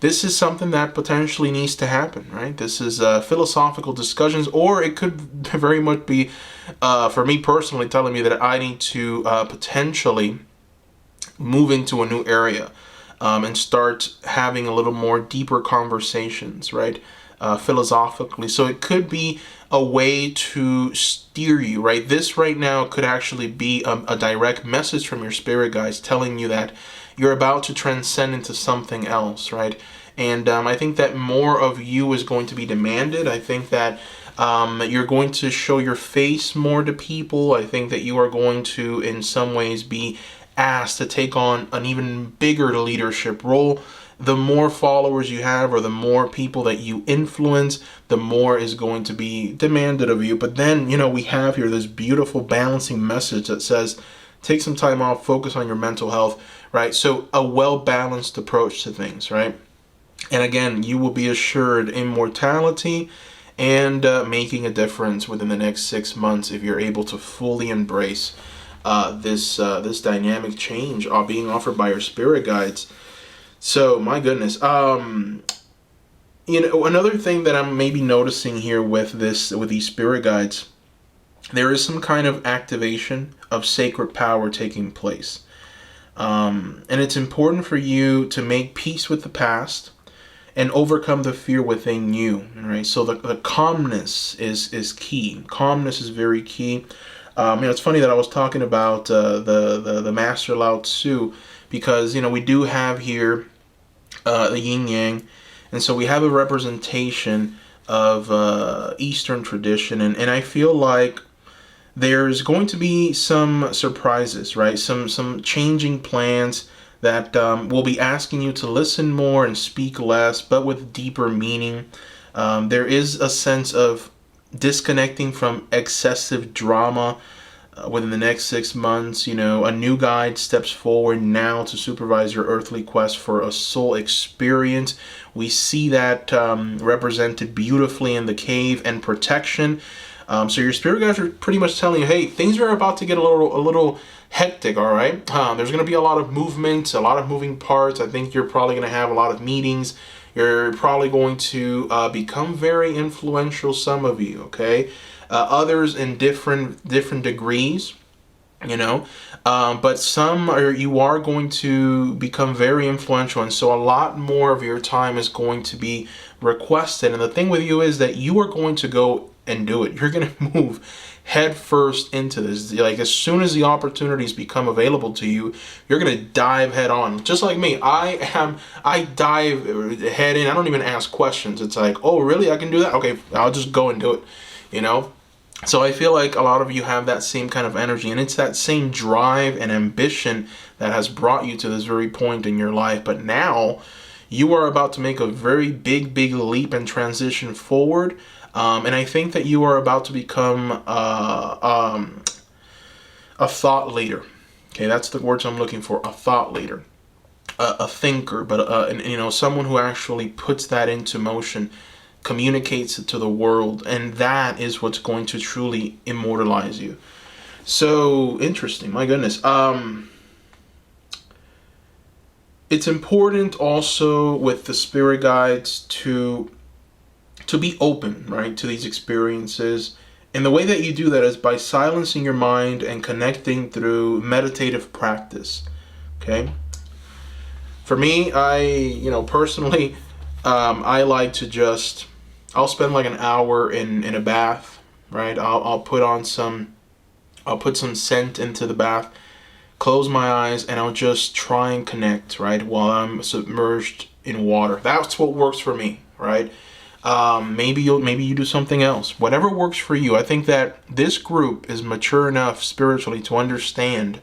This is something that potentially needs to happen, right? This is philosophical discussions, or it could very much be, for me personally, telling me that I need to potentially move into a new area and start having a little more deeper conversations, right? Philosophically. So it could be a way to steer you, right? This right now could actually be a direct message from your spirit guides telling you that you're about to transcend into something else, right? And I think that more of you is going to be demanded. I think that you're going to show your face more to people. I think that you are going to, in some ways, be asked to take on an even bigger leadership role. The more followers you have, or the more people that you influence, the more is going to be demanded of you. But then, we have here this beautiful balancing message that says, take some time off, focus on your mental health, right? So a well-balanced approach to things, right? And again, you will be assured immortality and making a difference within the next 6 months if you're able to fully embrace this dynamic change being offered by your spirit guides. So my goodness, another thing that I'm maybe noticing here with these spirit guides, there is some kind of activation of sacred power taking place. And it's important for you to make peace with the past and overcome the fear within you, right? So the calmness is key. Calmness is very key. It's funny that I was talking about the Master Lao Tzu, because we do have here the yin yang, and so we have a representation of Eastern tradition, and I feel like there's going to be some surprises, right? Some changing plans that will be asking you to listen more and speak less, but with deeper meaning. There is a sense of disconnecting from excessive drama within the next 6 months. A new guide steps forward now to supervise your earthly quest for a soul experience. We see that represented beautifully in the cave and protection. So your spirit guides are pretty much telling you, hey, things are about to get a little hectic, all right? There's going to be a lot of movement, a lot of moving parts. I think you're probably going to have a lot of meetings. You're probably going to become very influential, some of you, okay? Others in different degrees, but you are going to become very influential, and so a lot more of your time is going to be requested. And the thing with you is that you are going to go and do it. You're going to move head first into this. Like, as soon as the opportunities become available to you, you're going to dive head on. Just like me, I dive head in. I don't even ask questions. It's like, oh, really? I can do that? Okay, I'll just go and do it, So I feel like a lot of you have that same kind of energy, and it's that same drive and ambition that has brought you to this very point in your life. But now you are about to make a very big leap and transition forward. And I think that you are about to become a thought leader. Okay, that's the words I'm looking for. A thought leader, a thinker, but someone who actually puts that into motion communicates it to the world, and that is what's going to truly immortalize you. So interesting, my goodness. It's important also with the spirit guides to be open, right, to these experiences. And the way that you do that is by silencing your mind and connecting through meditative practice. Okay. For me, personally, I like to just, I'll spend like an hour in a bath, right? I'll put some scent into the bath, close my eyes, and I'll just try and connect, right, while I'm submerged in water. That's what works for me, right? Maybe you do something else. Whatever works for you. I think that this group is mature enough spiritually to understand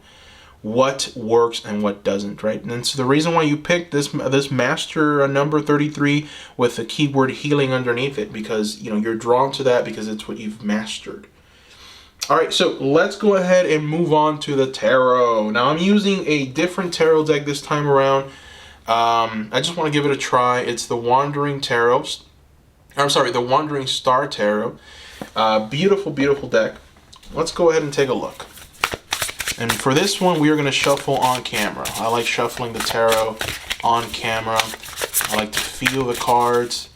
what works and what doesn't, right? And so the reason why you picked this master number 33 with the keyword healing underneath it, because you're drawn to that because it's what you've mastered. All right, so let's go ahead and move on to the tarot. Now I'm using a different tarot deck this time around. I just want to give it a try. It's the Wandering Tarot. The Wandering Star Tarot. Beautiful, beautiful deck. Let's go ahead and take a look. And for this one, we are going to shuffle on camera. I like shuffling the tarot on camera. I like to feel the cards.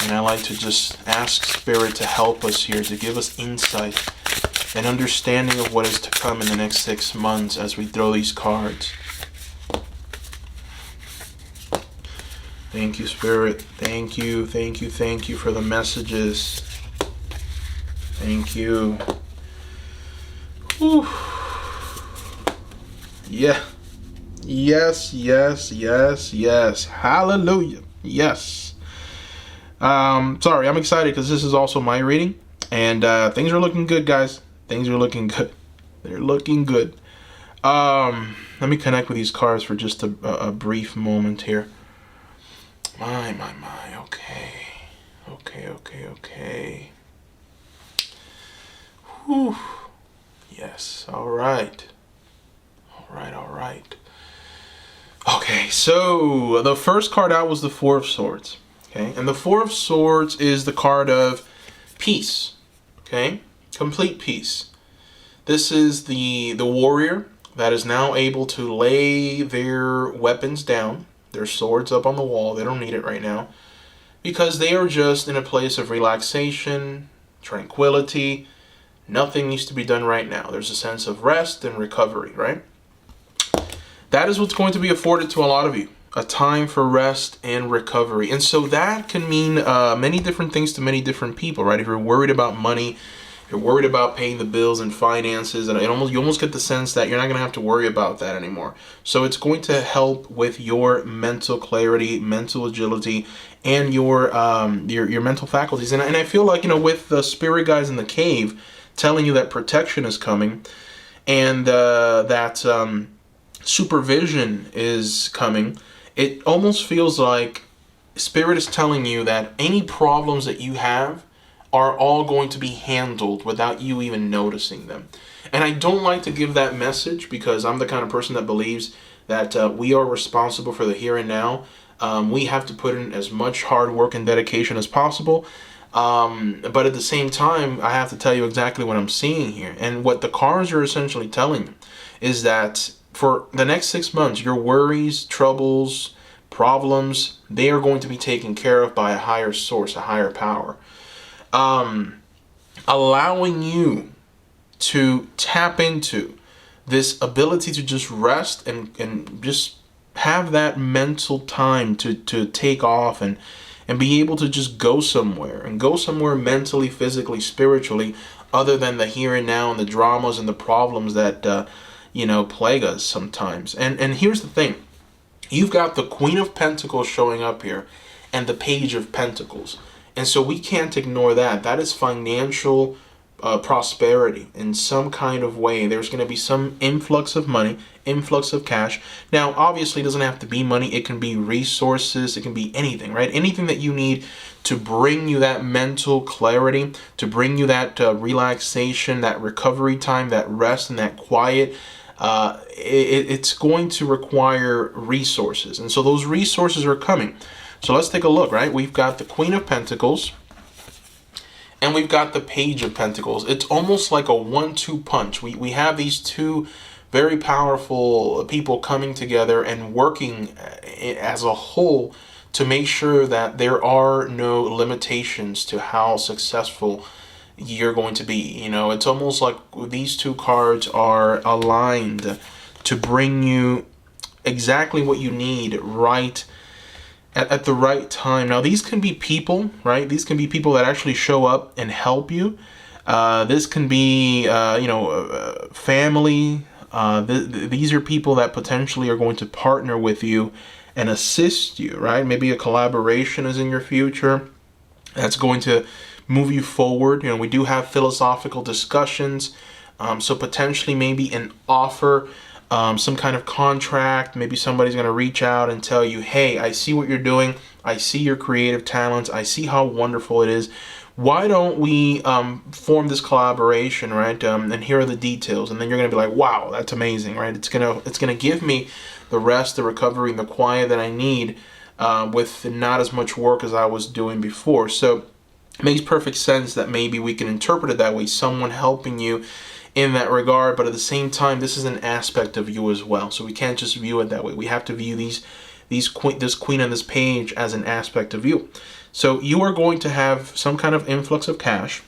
And I like to just ask Spirit to help us here, to give us insight and understanding of what is to come in the next 6 months as we throw these cards. Thank you, Spirit. Thank you, thank you, thank you for the messages. Thank you. Whew. Yeah. Yes, yes, yes, yes. Hallelujah. Yes. Sorry, I'm excited because this is also my reading. And things are looking good, guys. Things are looking good. They're looking good. Let me connect with these cards for just a brief moment here. My. Okay. Whew. Yes. All right. Okay, so the first card out was the Four of Swords. Okay, and the Four of Swords is the card of peace. Okay, complete peace. This is the warrior that is now able to lay their weapons down, their swords up on the wall. They don't need it right now because they are just in a place of relaxation, tranquility. Nothing needs to be done right now. There's a sense of rest and recovery, right? That is what's going to be afforded to a lot of you. A time for rest and recovery. And so that can mean many different things to many different people, right? If you're worried about money, if you're worried about paying the bills and finances, and you almost get the sense that you're not going to have to worry about that anymore. So it's going to help with your mental clarity, mental agility, and your mental faculties. And I feel like, with the spirit guides in the cave telling you that protection is coming, and that supervision is coming, it almost feels like Spirit is telling you that any problems that you have are all going to be handled without you even noticing them. And I don't like to give that message because I'm the kind of person that believes that we are responsible for the here and now. We have to put in as much hard work and dedication as possible. But at the same time, I have to tell you exactly what I'm seeing here. And what the cards are essentially telling you is that for the next 6 months, your worries, troubles, problems, they are going to be taken care of by a higher source, a higher power. Allowing you to tap into this ability to just rest and just have that mental time to take off and be able to just go somewhere mentally, physically, spiritually, other than the here and now and the dramas and the problems that plague us sometimes. And here's the thing. You've got the Queen of Pentacles showing up here and the Page of Pentacles. And so we can't ignore that. That is financial prosperity in some kind of way. There's going to be some influx of money, influx of cash. Now, obviously, it doesn't have to be money. It can be resources. It can be anything, right? Anything that you need to bring you that mental clarity, to bring you that relaxation, that recovery time, that rest, and that quiet. It's going to require resources. And so those resources are coming. So let's take a look, right? We've got the Queen of Pentacles and we've got the Page of Pentacles. It's almost like a 1-2 punch. We have these two very powerful people coming together and working as a whole to make sure that there are no limitations to how successful you're going to be. You know, it's almost like these two cards are aligned to bring you exactly what you need right at the right time. Now, these can be people, right? These can be people that actually show up and help you. This can be, family. These are people that potentially are going to partner with you and assist you, right? Maybe a collaboration is in your future that's going to move you forward. You know, we do have philosophical discussions. So potentially maybe an offer, some kind of contract. Maybe somebody's going to reach out and tell you, hey, I see what you're doing. I see your creative talents. I see how wonderful it is. Why don't we form this collaboration, right? And here are the details. And then you're going to be like, wow, that's amazing, right? It's gonna give me the rest, the recovery, and the quiet that I need with not as much work as I was doing before. So it makes perfect sense that maybe we can interpret it that way, someone helping you in that regard, but at the same time, this is an aspect of you as well. So we can't just view it that way. We have to view this queen and this page as an aspect of you. So you are going to have some kind of influx of cash.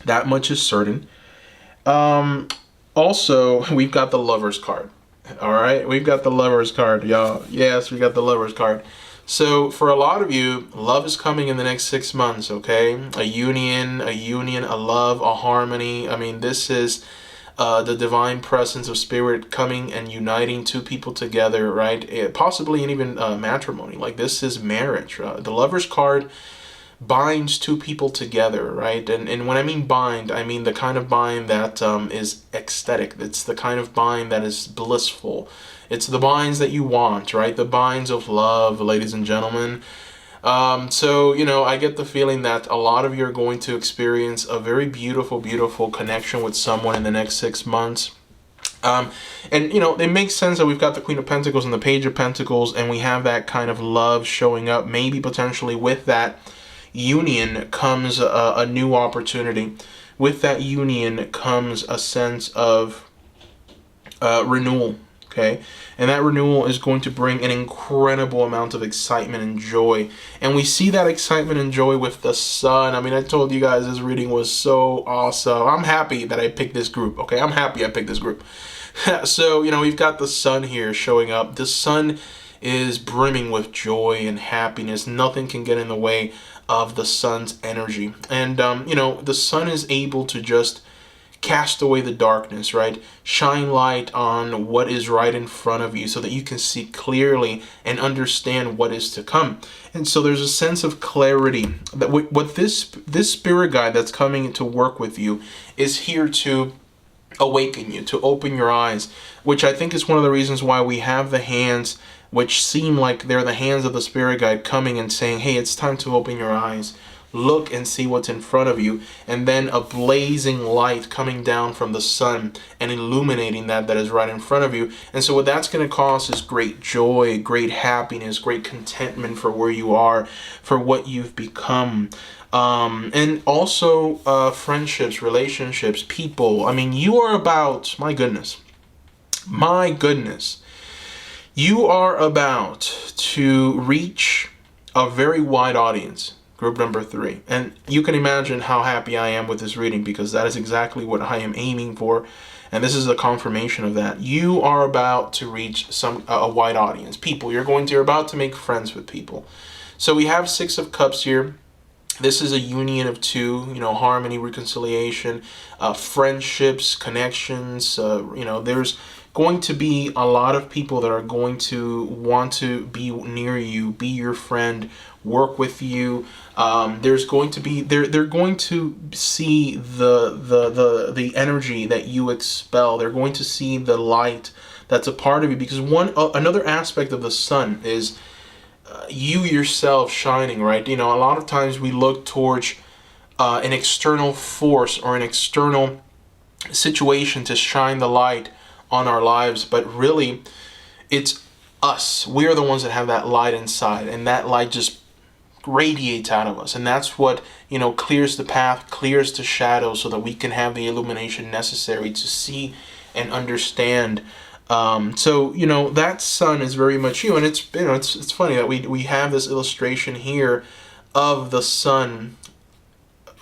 That much is certain. Also, we've got the Lovers card. All right, we've got the Lovers card, y'all. Yes, we got the Lovers card. So for a lot of you, love is coming in the next 6 months, okay? A union, a love, a harmony. I mean, this is the divine presence of spirit coming and uniting two people together, right? Possibly in even matrimony. Like, this is marriage. The Lovers card binds two people together, right? And when I mean bind, I mean the kind of bind that is ecstatic. It's the kind of bind that is blissful. It's the binds that you want, right? The binds of love, ladies and gentlemen. So, you know, I get the feeling that a lot of you are going to experience a very beautiful, beautiful connection with someone in the next 6 months. And, you know, it makes sense that we've got the Queen of Pentacles and the Page of Pentacles, and we have that kind of love showing up. Maybe potentially with that union comes a new opportunity. With that union comes a sense of renewal. Okay, and that renewal is going to bring an incredible amount of excitement and joy. And we see that excitement and joy with the Sun. I mean, I told you guys this reading was so awesome. I'm happy that I picked this group, okay? I'm happy I picked this group. So, you know, we've got the Sun here showing up. The Sun is brimming with joy and happiness. Nothing can get in the way of the Sun's energy. And, you know, the Sun is able to just cast away the darkness, right? Shine light on what is right in front of you so that you can see clearly and understand what is to come. And so there's a sense of clarity that what this spirit guide that's coming to work with you is here to awaken you, to open your eyes, which I think is one of the reasons why we have the hands which seem like they're the hands of the spirit guide coming and saying, hey, it's time to open your eyes. Look and see what's in front of you, and then a blazing light coming down from the Sun and illuminating that is right in front of you. And so what that's going to cause is great joy, great happiness, great contentment for where you are, for what you've become. And also friendships, relationships, people. I mean, you are about, my goodness, you are about to reach a very wide audience. Group number 3. And you can imagine how happy I am with this reading, because that is exactly what I am aiming for. And this is a confirmation of that. You are about to reach a wide audience. People, you're about to make friends with people. So we have 6 of Cups here. This is a union of two, you know, harmony, reconciliation, friendships, connections. You know, there's going to be a lot of people that are going to want to be near you, be your friend, work with you. There's going to be they're going to see the energy that you expel. They're going to see the light that's a part of you, because another aspect of the Sun is you yourself shining, right? You know, a lot of times we look towards an external force or an external situation to shine the light on our lives, but really it's us. We are the ones that have that light inside, and that light just radiates out of us, and that's what, you know, clears the path, clears the shadow, so that we can have the illumination necessary to see and understand. So, you know, that sun is very much you. And it's, you know, it's funny that we have this illustration here of the sun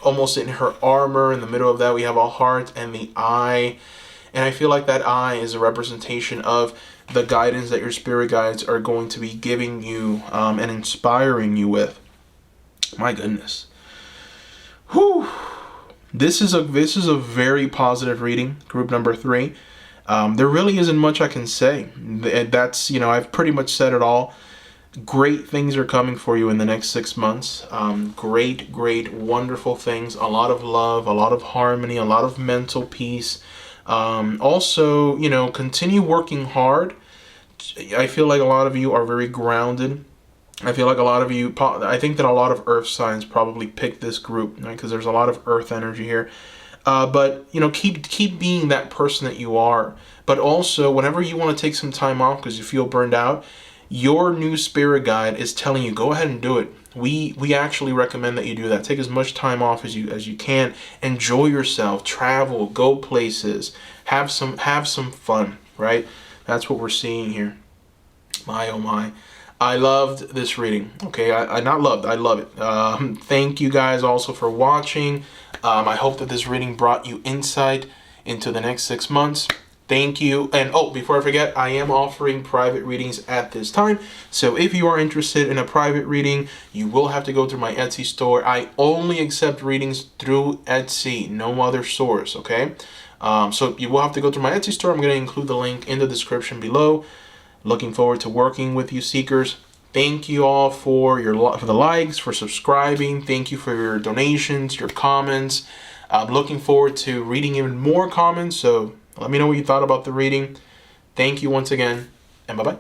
almost in her armor. In the middle of that, we have a heart and the eye. And I feel like that eye is a representation of the guidance that your spirit guides are going to be giving you and inspiring you with. My goodness. Whew. This is a very positive reading, group number 3. There really isn't much I can say. That's, you know, I've pretty much said it all. Great things are coming for you in the next 6 months. Great, wonderful things. A lot of love, a lot of harmony, a lot of mental peace. Also, you know, continue working hard. I feel like a lot of you are very grounded. I feel like a lot of you, I think that a lot of earth signs probably picked this group, right? Because there's a lot of earth energy here. But, you know, keep being that person that you are. But also, whenever you want to take some time off because you feel burned out, your new spirit guide is telling you, go ahead and do it. We actually recommend that you do that. Take as much time off as you can. Enjoy yourself. Travel. Go places. Have some fun, right? That's what we're seeing here. My, oh my. I loved this reading. Okay, I love it. Thank you guys also for watching. I hope that this reading brought you insight into the next 6 months. Thank you. And oh, before I forget, I am offering private readings at this time. So if you are interested in a private reading, you will have to go through my Etsy store. I only accept readings through Etsy, no other source, okay? So you will have to go through my Etsy store. I'm going to include the link in the description below. Looking forward to working with you, seekers. Thank you all for the likes, for subscribing. Thank you for your donations, your comments. I'm looking forward to reading even more comments. So let me know what you thought about the reading. Thank you once again, and bye-bye.